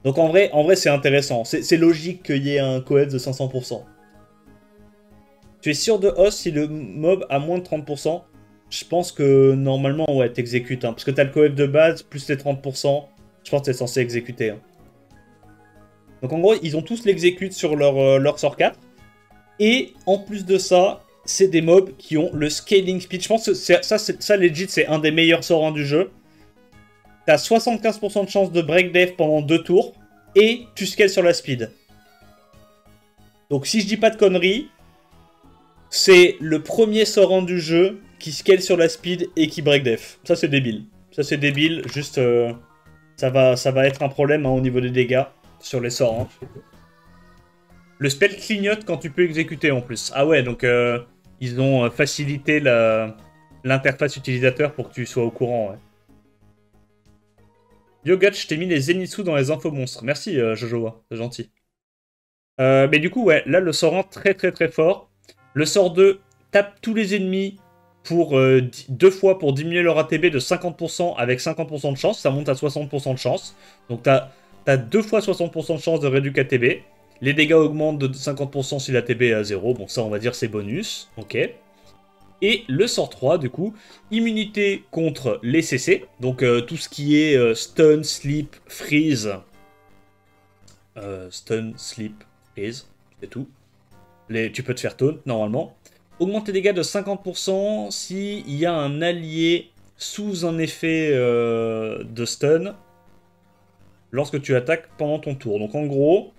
Donc en vrai c'est intéressant. C'est logique qu'il y ait un coef de 500%. Tu es sûr de host si le mob a moins de 30%? Je pense que normalement, ouais, t'exécutes. Hein, parce que t'as le coef de base plus les 30%. Je pense que t'es censé exécuter. Hein. Donc en gros, ils ont tous l'exécute sur leur sort 4. Et en plus de ça, c'est des mobs qui ont le scaling speed. Je pense que ça legit, c'est un des meilleurs sorts 1 du jeu. T'as 75% de chance de break def pendant 2 tours. Et tu scales sur la speed. Donc si je dis pas de conneries, c'est le premier sort 1 du jeu qui scale sur la speed et qui break def. Ça c'est débile. Ça c'est débile, juste ça va être un problème hein, au niveau des dégâts sur les sorts. Hein. Le spell clignote quand tu peux exécuter en plus. Ah ouais, donc ils ont facilité l'interface utilisateur pour que tu sois au courant. Ouais. Yo Gatch, je t'ai mis les Zenitsu dans les infos monstres. Merci Jojo, c'est gentil. Mais du coup, ouais, là le sort 1 très très très fort. Le sort 2 tape tous les ennemis pour 2 fois pour diminuer leur ATB de 50% avec 50% de chance. Ça monte à 60% de chance. Donc t'as 2 fois 60% de chance de réduire ATB. Les dégâts augmentent de 50% si l'ATB est à 0. Bon, ça, on va dire, c'est bonus. Ok. Et le sort 3, du coup, immunité contre les CC. Donc, tout ce qui est stun, sleep, freeze. Stun, sleep, freeze. C'est tout. Tu peux te faire taunt, normalement. Augmente tes dégâts de 50% s'il y a un allié sous un effet de stun lorsque tu attaques pendant ton tour. Donc, en gros...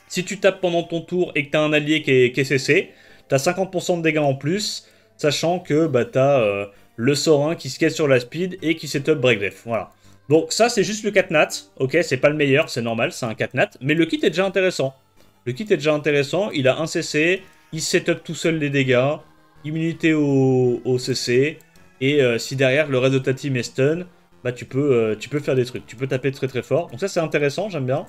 Si tu tapes pendant ton tour et que tu as un allié qui est CC, tu as 50% de dégâts en plus, sachant que bah, tu as le sort 1 qui scale sur la speed et qui setup break def. Voilà. Donc ça, c'est juste le 4 nat. Ok, c'est pas le meilleur, c'est normal, c'est un 4 nat. Mais le kit est déjà intéressant. Le kit est déjà intéressant, il a un CC, il setup tout seul les dégâts, immunité au CC, et si derrière le reste de ta team est stun, bah tu peux faire des trucs. Tu peux taper très très fort. Donc ça, c'est intéressant, j'aime bien.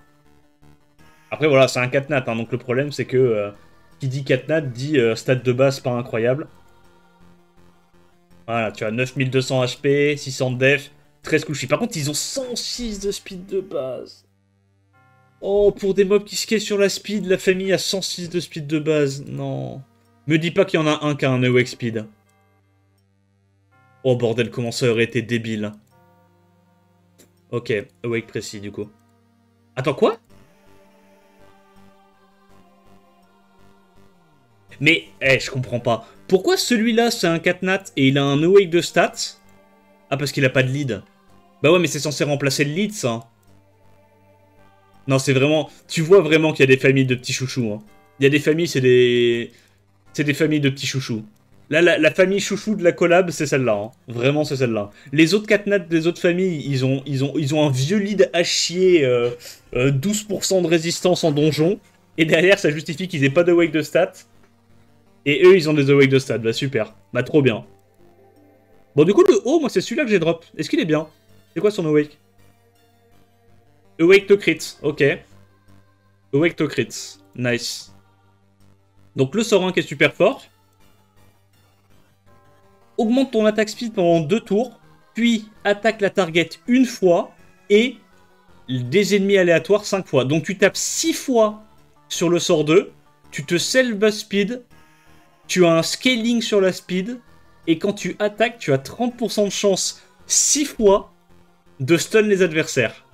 Après, voilà, c'est un 4 nat, hein, donc le problème, c'est que qui dit 4 nat dit stat de base pas incroyable. Voilà, tu as 9200 HP, 600 de def, 13 couchis. Par contre, ils ont 106 de speed de base. Oh, pour des mobs qui scalent sur la speed, la famille a 106 de speed de base. Non. Me dis pas qu'il y en a un qui a un awake speed. Oh, bordel, comment ça aurait été débile. Ok, awake précis, du coup. Attends, quoi ? Mais, je comprends pas. Pourquoi celui-là, c'est un 4 nat et il a un awake de stats? Ah, parce qu'il a pas de lead. Bah ouais, mais c'est censé remplacer le lead, ça. Non, c'est vraiment... Tu vois vraiment qu'il y a des familles de petits chouchous. Hein. Il y a des familles, c'est des... C'est des familles de petits chouchous. Là, la famille chouchou de la collab, c'est celle-là. Hein. Vraiment, c'est celle-là. Les autres 4 nats des autres familles, ils ont un vieux lead à chier, 12% de résistance en donjon. Et derrière, ça justifie qu'ils aient pas de wake de stats. Et eux, ils ont des awake de stats. Bah, super. Bah, trop bien. Bon, du coup, le haut, moi, c'est celui-là que j'ai drop. Est-ce qu'il est bien? C'est quoi son awake? Awake to crit. Ok. Awake to crit. Nice. Donc, le sort 1 qui est super fort. Augmente ton attaque speed pendant 2 tours. Puis, attaque la target une fois. Et des ennemis aléatoires 5 fois. Donc, tu tapes 6 fois sur le sort 2. Tu te self-buzz speed. Tu as un scaling sur la speed, et quand tu attaques, tu as 30% de chance 6 fois de stun les adversaires.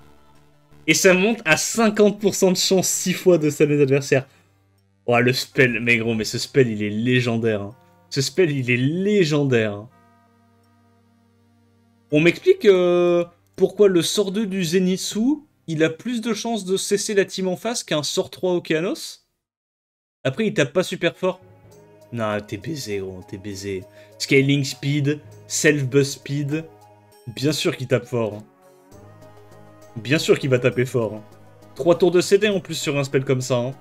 Et ça monte à 50% de chance 6 fois de stun les adversaires. Oh, le spell, mais gros, mais ce spell, il est légendaire. Hein. Ce spell, il est légendaire. Hein. On m'explique pourquoi le sort 2 du Zenitsu, il a plus de chances de cesser la team en face qu'un sort 3 Okeanos. Après, il tape pas super fort. Non, t'es baisé, gros, t'es baisé. Scaling speed, self-buzz speed. Bien sûr qu'il tape fort. Hein. Bien sûr qu'il va taper fort. Hein. 3 tours de CD en plus sur un spell comme ça. Hein.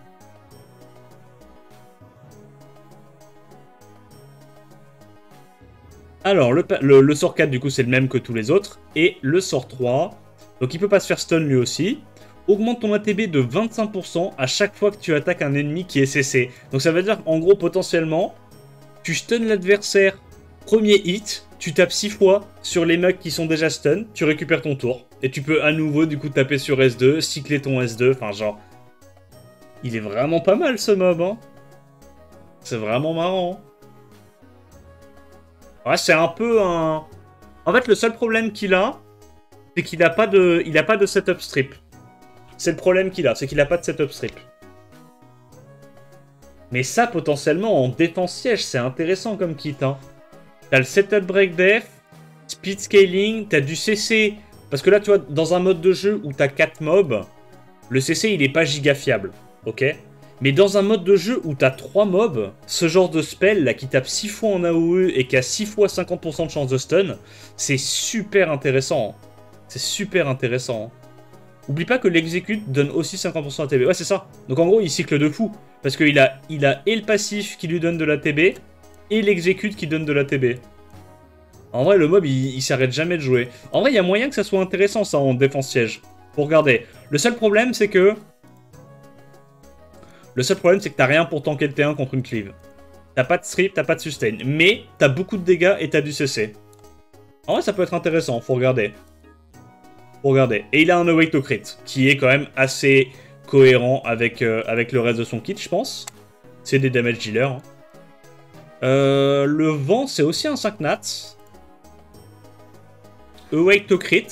Alors, le sort 4, du coup, c'est le même que tous les autres. Et le sort 3, donc il peut pas se faire stun lui aussi. augmente ton ATB de 25% à chaque fois que tu attaques un ennemi qui est CC. Donc ça veut dire qu'en gros, potentiellement, tu stun l'adversaire premier hit, tu tapes 6 fois sur les mecs qui sont déjà stun, tu récupères ton tour. Et tu peux à nouveau du coup taper sur S2, cycler ton S2, enfin genre... Il est vraiment pas mal ce mob, hein. C'est vraiment marrant. Ouais, c'est un peu un... En fait, le seul problème qu'il a, c'est qu'il a pas de setup strip. C'est le problème qu'il a, c'est qu'il a pas de setup strip. Mais ça, potentiellement, en défense siège, c'est intéressant comme kit, hein. T'as le setup break def, speed scaling, t'as du CC. Parce que là, tu vois, dans un mode de jeu où t'as 4 mobs, le CC, il est pas giga fiable, ok? Mais dans un mode de jeu où t'as 3 mobs, ce genre de spell, là, qui tape 6 fois en AOE et qui a 6 fois 50% de chance de stun, c'est super intéressant. Hein. C'est super intéressant. Hein. Oublie pas que l'exécute donne aussi 50% ATB. Ouais, c'est ça. Donc en gros, il cycle de fou. Parce qu'il a et le passif qui lui donne de l'ATB, et l'exécute qui donne de l'ATB. En vrai, le mob, il s'arrête jamais de jouer. En vrai, il y a moyen que ça soit intéressant, ça, en défense siège. Pour regarder. Le seul problème, c'est que... t'as rien pour tanker le T1 contre une cleave. T'as pas de strip, t'as pas de sustain. Mais t'as beaucoup de dégâts et t'as du CC. En vrai, ça peut être intéressant, faut regarder. Faut regarder. Et il a un awake to crit, qui est quand même assez cohérent avec, avec le reste de son kit, je pense. C'est des damage dealers. Hein. Le vent, c'est aussi un 5 nats. Awake to crit.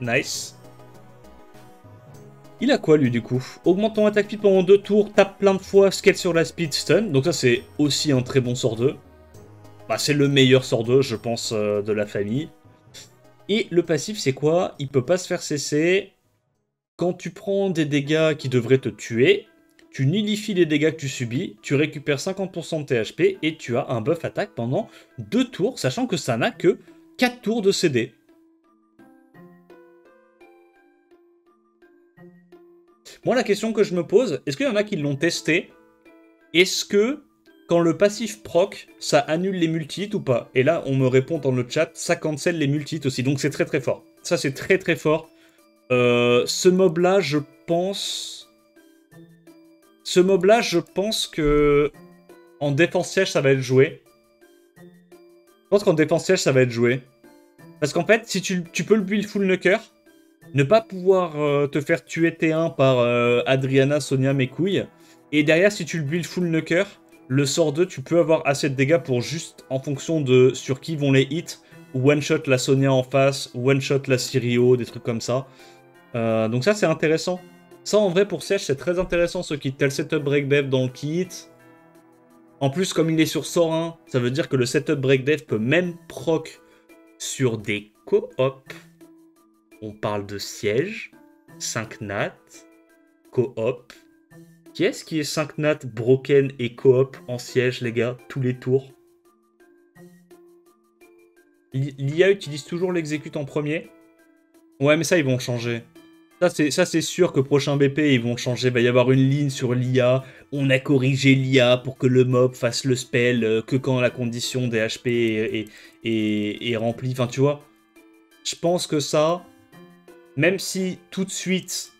Nice. Il a quoi, lui, du coup? Augmente ton attaque speed pendant 2 tours, tape plein de fois, scale sur la speed, stun. Donc ça, c'est aussi un très bon sort 2. Bah, c'est le meilleur sort 2, je pense, de la famille. Et le passif, c'est quoi? Il peut pas se faire cesser. Quand tu prends des dégâts qui devraient te tuer, tu nullifies les dégâts que tu subis, tu récupères 50% de tes HP et tu as un buff attaque pendant 2 tours, sachant que ça n'a que 4 tours de CD. Moi, la question que je me pose, est-ce qu'il y en a qui l'ont testé? Est-ce que, quand le passif proc, ça annule les multi-hits ou pas? Et là, on me répond dans le chat, ça cancel les multi-hits aussi, donc c'est très très fort. Ça, c'est très très fort. Ce mob-là, je pense... que... En défense siège, ça va être joué. Je pense qu'en défense siège, ça va être joué. Parce qu'en fait, si tu peux le build full knocker, ne pas pouvoir te faire tuer T1 par Adriana, Sonia, mes couilles. Et derrière, si tu le build full knocker, le sort 2, tu peux avoir assez de dégâts pour juste, en fonction de sur qui vont les hits, one-shot la Sonia en face, one-shot la Sirio, des trucs comme ça. Donc ça, c'est intéressant. Ça, en vrai, pour siège, c'est très intéressant, ce kit. T'as le setup break dev dans le kit. En plus, comme il est sur sort 1, ça veut dire que le setup break dev peut même proc sur des co-op. On parle de siège, 5 nat, co-op. Qui est-ce qui est 5 nat, broken et co-op en siège, les gars, tous les tours? L'IA utilise toujours l'exécute en premier? Ouais, mais ça, ils vont changer. Ça, c'est sûr que prochain BP, ils vont changer. Il va y avoir une ligne sur l'IA. On a corrigé l'IA pour que le mob fasse le spell que quand la condition des HP est remplie. Enfin, tu vois, je pense que ça, même si tout de suite,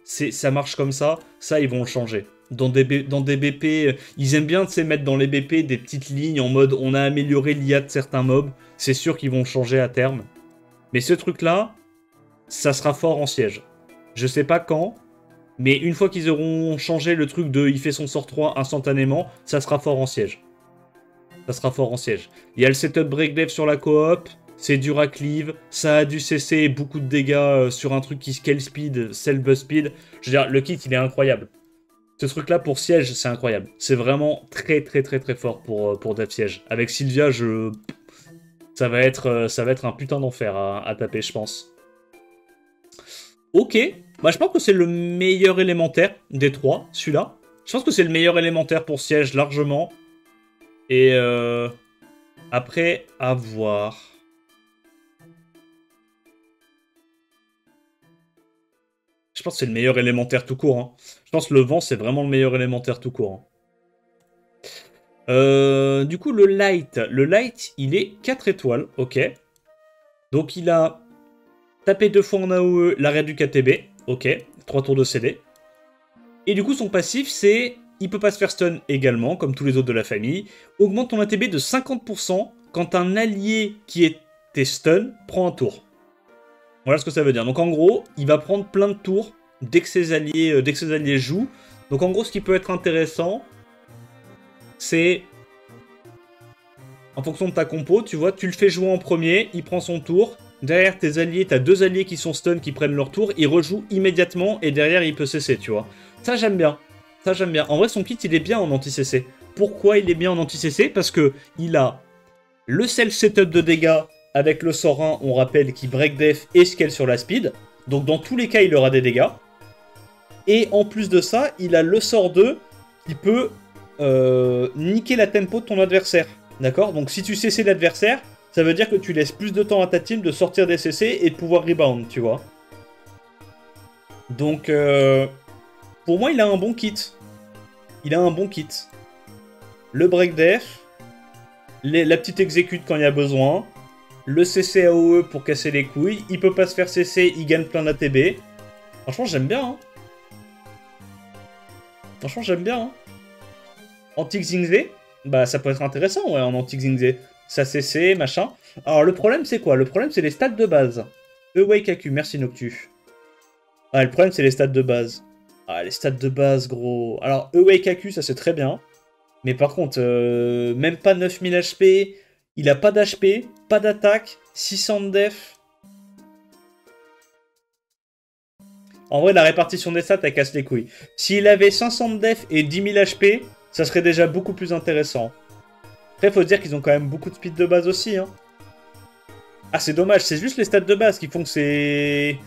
ça marche comme ça, ils vont le changer. Dans des BP, ils aiment bien mettre dans les BP des petites lignes en mode on a amélioré l'IA de certains mobs. C'est sûr qu'ils vont le changer à terme. Mais ce truc-là, ça sera fort en siège. Je sais pas quand, mais une fois qu'ils auront changé le truc de il fait son sort 3 instantanément, ça sera fort en siège. Ça sera fort en siège. Il y a le setup break dev sur la coop, c'est dur à cleave, ça a du CC et beaucoup de dégâts sur un truc qui scale speed, sell buzz speed. Je veux dire, le kit il est incroyable. Ce truc là pour siège, c'est incroyable. C'est vraiment très très très très fort pour dev siège. Avec Sylvia, ça va être un putain d'enfer à taper, je pense. Ok, bah je pense que c'est le meilleur élémentaire des trois, celui-là. Je pense que c'est le meilleur élémentaire pour siège, largement. Et après, à voir. Je pense que c'est le meilleur élémentaire tout court. Hein. Je pense que le vent, c'est vraiment le meilleur élémentaire tout court. Hein. Du coup, le light, il est 4 étoiles, ok. Donc il a taper 2 fois en AOE, l'arrêt du KTB. Ok, 3 tours de CD. Et du coup, son passif, c'est... Il peut pas se faire stun également, comme tous les autres de la famille. Augmente ton ATB de 50% quand un allié qui était stun prend un tour. Voilà ce que ça veut dire. Donc en gros, il va prendre plein de tours dès que ses alliés jouent. Donc en gros, ce qui peut être intéressant, c'est... En fonction de ta compo, tu vois, tu le fais jouer en premier, il prend son tour. Derrière tes alliés, t'as 2 alliés qui sont stun, qui prennent leur tour. Il rejoue immédiatement et derrière, il peut cesser, tu vois. Ça, j'aime bien. Ça, j'aime bien. En vrai, son kit, il est bien en anti-CC. Pourquoi il est bien en anti-CC? Parce que il a le self-setup de dégâts avec le sort 1, on rappelle, qui break def et scale sur la speed. Donc, dans tous les cas, il aura des dégâts. Et en plus de ça, il a le sort 2 qui peut niquer la tempo de ton adversaire. D'accord? Donc, si tu CC l'adversaire, ça veut dire que tu laisses plus de temps à ta team de sortir des CC et de pouvoir rebound, tu vois. Donc, pour moi, il a un bon kit. Il a un bon kit. Le break def, la petite exécute quand il y a besoin, le CC AOE pour casser les couilles, il peut pas se faire CC, il gagne plein d'ATB. Franchement, j'aime bien. Hein. Franchement, j'aime bien. Hein. Anti-Xingze, bah ça peut être intéressant, ouais, en anti-Xingze. Ça CC, machin. Alors, le problème, c'est quoi? Le problème, c'est les stats de base. Awake AQ, merci Noctu. Ah, le problème, c'est les stats de base. Ah, les stats de base, gros. Alors, Awake AQ, ça c'est très bien. Mais par contre, même pas 9000 HP. Il a pas d'HP, pas d'attaque, 600 de def. En vrai, la répartition des stats, elle casse les couilles. S'il avait 500 de def et 10 000 HP, ça serait déjà beaucoup plus intéressant. Après, faut dire qu'ils ont quand même beaucoup de speed de base aussi. Hein. Ah, c'est dommage, c'est juste les stats de base qui font que c'est...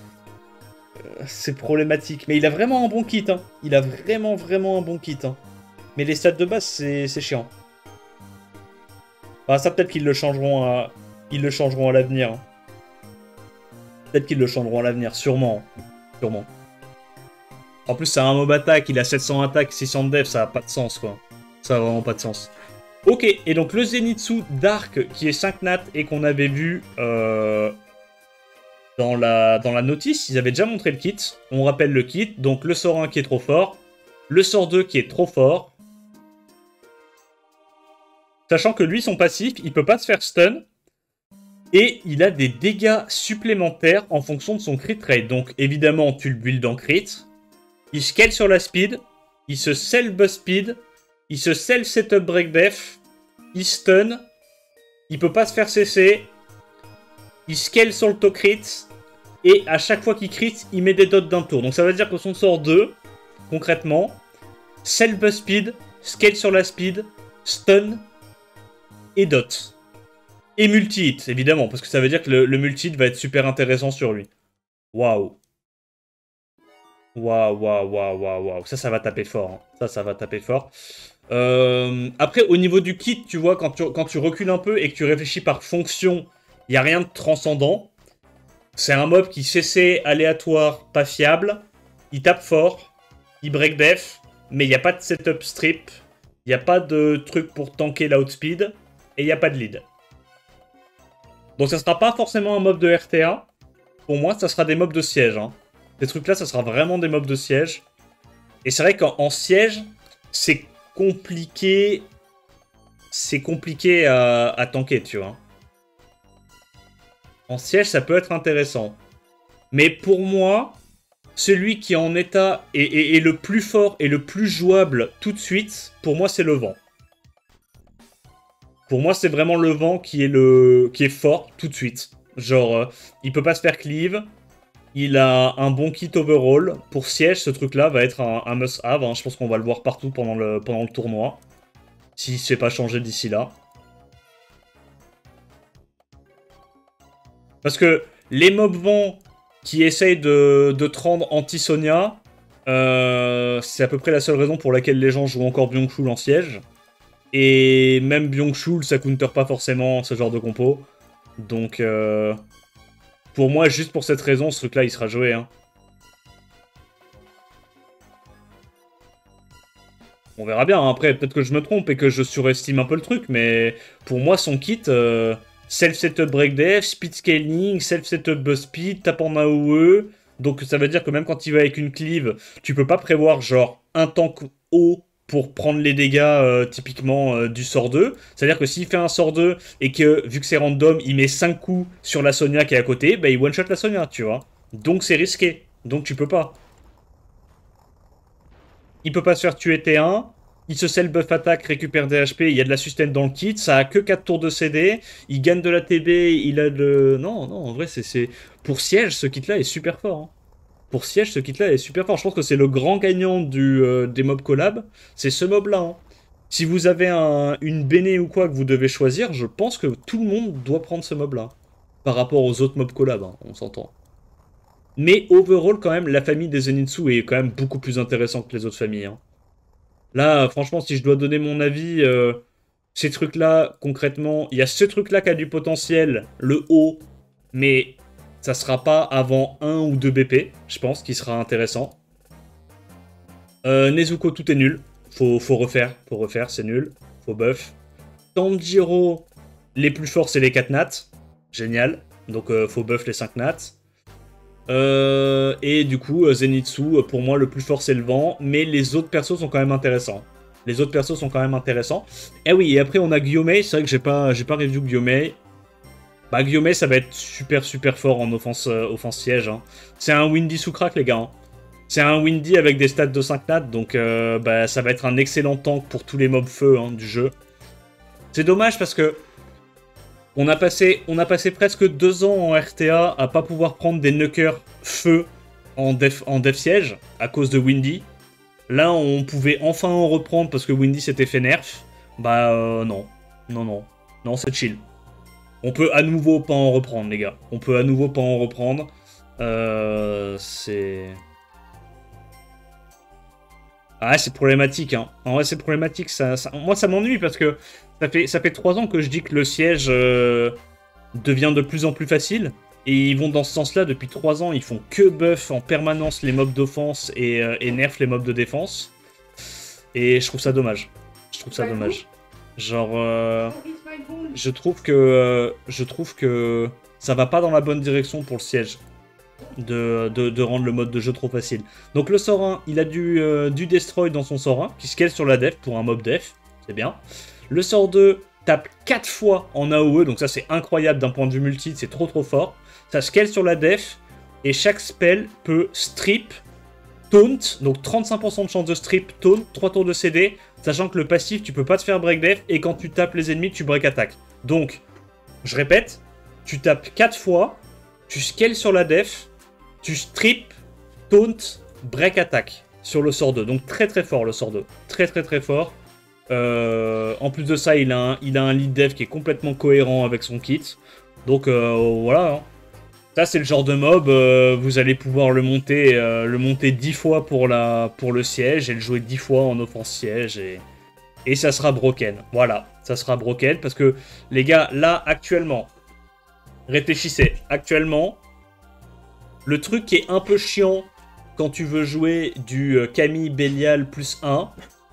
c'est problématique. Mais il a vraiment un bon kit. Hein. Il a vraiment un bon kit. Hein. Mais les stats de base, c'est chiant. Ah, ça, peut-être qu'ils le changeront à... Ils le changeront à l'avenir. Hein. Peut-être qu'ils le changeront à l'avenir, sûrement. Sûrement. En plus, c'est un mob attaque, il a 700 attaques, 600 de def, ça a pas de sens, quoi. Ça a vraiment pas de sens. Ok, et donc le Zenitsu Dark, qui est 5 nat, et qu'on avait vu dans la notice, ils avaient déjà montré le kit. On rappelle le kit, donc le sort 1 qui est trop fort, le sort 2 qui est trop fort. Sachant que lui, son passif, il peut pas se faire stun, et il a des dégâts supplémentaires en fonction de son crit rate. Donc évidemment, tu le builds en crit. Il scale sur la speed. Il se sell buzz speed. Il se sell setup break def. Il stun. Il peut pas se faire CC. Il scale sur le to crit. Et à chaque fois qu'il crit, il met des dots d'un tour. Donc ça veut dire que son sort 2, concrètement, sell buzz speed, scale sur la speed, stun et dot. Et multi-hit, évidemment, parce que ça veut dire que le multi-hit va être super intéressant sur lui. Waouh. Waouh. Ça va taper fort. Hein. Ça va taper fort. Après, au niveau du kit, tu vois, quand tu recules un peu et que tu réfléchis par fonction, il n'y a rien de transcendant. C'est un mob qui CC aléatoire, pas fiable. Il tape fort. Il break def. Mais il n'y a pas de setup strip. Il n'y a pas de truc pour tanker l'outspeed. Et il n'y a pas de lead. Donc ça sera pas forcément un mob de RTA. Pour moi, ça sera des mobs de siège. Hein. Ces trucs-là, ça sera vraiment des mobs de siège. Et c'est vrai qu'en siège, c'est compliqué. C'est compliqué à tanker, tu vois. En siège, ça peut être intéressant. Mais pour moi, celui qui en état est le plus fort et le plus jouable tout de suite, pour moi, c'est le vent. Pour moi, c'est vraiment le vent qui est fort tout de suite. Genre, il peut pas se faire cleave. Il a un bon kit overall. Pour siège, ce truc-là va être un must-have. Hein. Je pense qu'on va le voir partout pendant le tournoi. S'il ne se fait pas changer d'ici là. Parce que les mobs vents qui essayent de te rendre anti-Sonia, c'est à peu près la seule raison pour laquelle les gens jouent encore Byung-Chul en siège. Et même Byung-Chul, ça counter pas forcément ce genre de compo. Donc, pour moi, juste pour cette raison, ce truc-là, il sera joué. Hein. On verra bien. Hein. Après, peut-être que je me trompe et que je surestime un peu le truc. Mais pour moi, son kit, self-setup breakdef, speed scaling, self-setup buzz speed, tape en AOE. Donc ça veut dire que même quand il va avec une cleave, tu peux pas prévoir genre un tank haut pour prendre les dégâts typiquement du sort 2. C'est-à-dire que s'il fait un sort 2 et que, vu que c'est random, il met 5 coups sur la Sonia qui est à côté, bah il one-shot la Sonia, tu vois. Donc c'est risqué. Donc tu peux pas. Il peut pas se faire tuer T1. Il se sell buff attaque, récupère des HP, il y a de la sustain dans le kit, ça a que 4 tours de CD, il gagne de la TB, il a de... Non, en vrai, c'est... Pour siège, ce kit-là est super fort. Hein. Pour siège, ce kit-là est super fort. Je pense que c'est le grand gagnant des mobs collab, c'est ce mob-là. Hein. Si vous avez une Béné ou quoi que vous devez choisir, je pense que tout le monde doit prendre ce mob-là. Par rapport aux autres mobs collab, hein, on s'entend. Mais overall, quand même, la famille des Zenitsu est quand même beaucoup plus intéressante que les autres familles. Hein. Là, franchement, si je dois donner mon avis, ces trucs-là, concrètement, il y a ce truc-là qui a du potentiel, le haut, mais ça sera pas avant 1 ou 2 BP, je pense, qui sera intéressant. Nezuko, tout est nul. Faut refaire, c'est nul. Faut buff. Tanjiro, les plus forts, c'est les 4 nats. Génial. Donc, faut buff les 5 nats. Et du coup, Zenitsu, pour moi, le plus fort, c'est le vent. Mais les autres persos sont quand même intéressants. Et oui, et après, on a Gyomei. C'est vrai que j'ai pas review Gyomei. Bah, Gyomei, ça va être super fort en offense siège. Hein. C'est un Windy sous crack, les gars. Hein. C'est un Windy avec des stats de 5 nats. Donc, bah, ça va être un excellent tank pour tous les mobs feu hein, du jeu. C'est dommage parce que on a passé presque 2 ans en RTA à pas pouvoir prendre des knockers feu en def siège à cause de Windy. Là, on pouvait enfin en reprendre parce que Windy s'était fait nerf. Bah non, c'est chill. On peut à nouveau pas en reprendre, les gars. C'est... Ah, c'est problématique, hein. En vrai, c'est problématique. Moi, ça m'ennuie parce que ça fait 3 ans que je dis que le siège devient de plus en plus facile. Et ils vont dans ce sens-là depuis 3 ans. Ils font que buff en permanence les mobs d'offense et nerf les mobs de défense. Et je trouve ça dommage. Genre, je trouve que ça va pas dans la bonne direction pour le siège. De rendre le mode de jeu trop facile. Donc le sort 1, il a du destroy dans son sort 1, qui scale sur la def pour un mob def, c'est bien. Le sort 2 tape 4 fois en AOE, donc ça c'est incroyable d'un point de vue multi, c'est trop fort. Ça scale sur la def, et chaque spell peut strip, taunt, donc 35% de chance de strip, taunt, 3 tours de CD, sachant que le passif, tu peux pas te faire break def, et quand tu tapes les ennemis, tu break attaque. Donc, je répète, tu tapes 4 fois, tu scales sur la def, tu strip, taunt, break attack sur le sort 2. Donc très fort le sort 2. Très fort. En plus de ça, il a un lead dev qui est complètement cohérent avec son kit. Donc voilà. Hein. Ça c'est le genre de mob, vous allez pouvoir le monter 10 fois pour le siège et le jouer 10 fois en offense siège. Et ça sera broken. Voilà, ça sera broken parce que les gars, là actuellement... Réfléchissez, actuellement, le truc qui est un peu chiant quand tu veux jouer du Camille Bélial plus 1,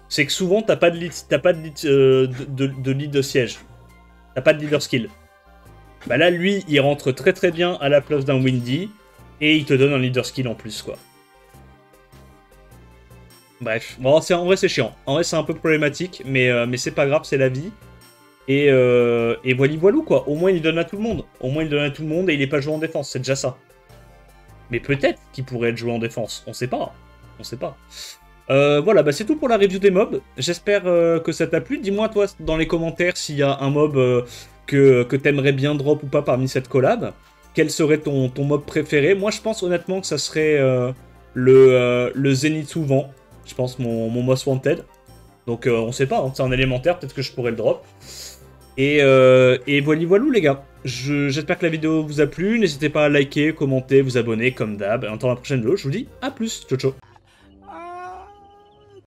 c'est que souvent t'as pas de lead de siège. T'as pas de leader skill. Bah là, lui, il rentre très bien à la place d'un Windy, et il te donne un leader skill en plus, quoi. Bref, bon, en vrai c'est chiant. En vrai c'est un peu problématique, mais c'est pas grave, c'est la vie. Et voilou quoi, au moins il donne à tout le monde. Et il est pas joué en défense, c'est déjà ça. Mais peut-être qu'il pourrait être joué en défense, on sait pas. Voilà, bah c'est tout pour la review des mobs. J'espère que ça t'a plu. Dis-moi toi dans les commentaires s'il y a un mob que t'aimerais bien drop ou pas parmi cette collab. Quel serait ton mob préféré? Moi je pense honnêtement que ça serait le Zenitsu Vent. Je pense mon most wanted. Donc on sait pas, hein, c'est un élémentaire, peut-être que je pourrais le drop. Et voilou les gars. J'espère que la vidéo vous a plu. N'hésitez pas à liker, commenter, vous abonner comme d'hab. Et en attendant la prochaine vidéo, je vous dis à plus. Ciao ciao.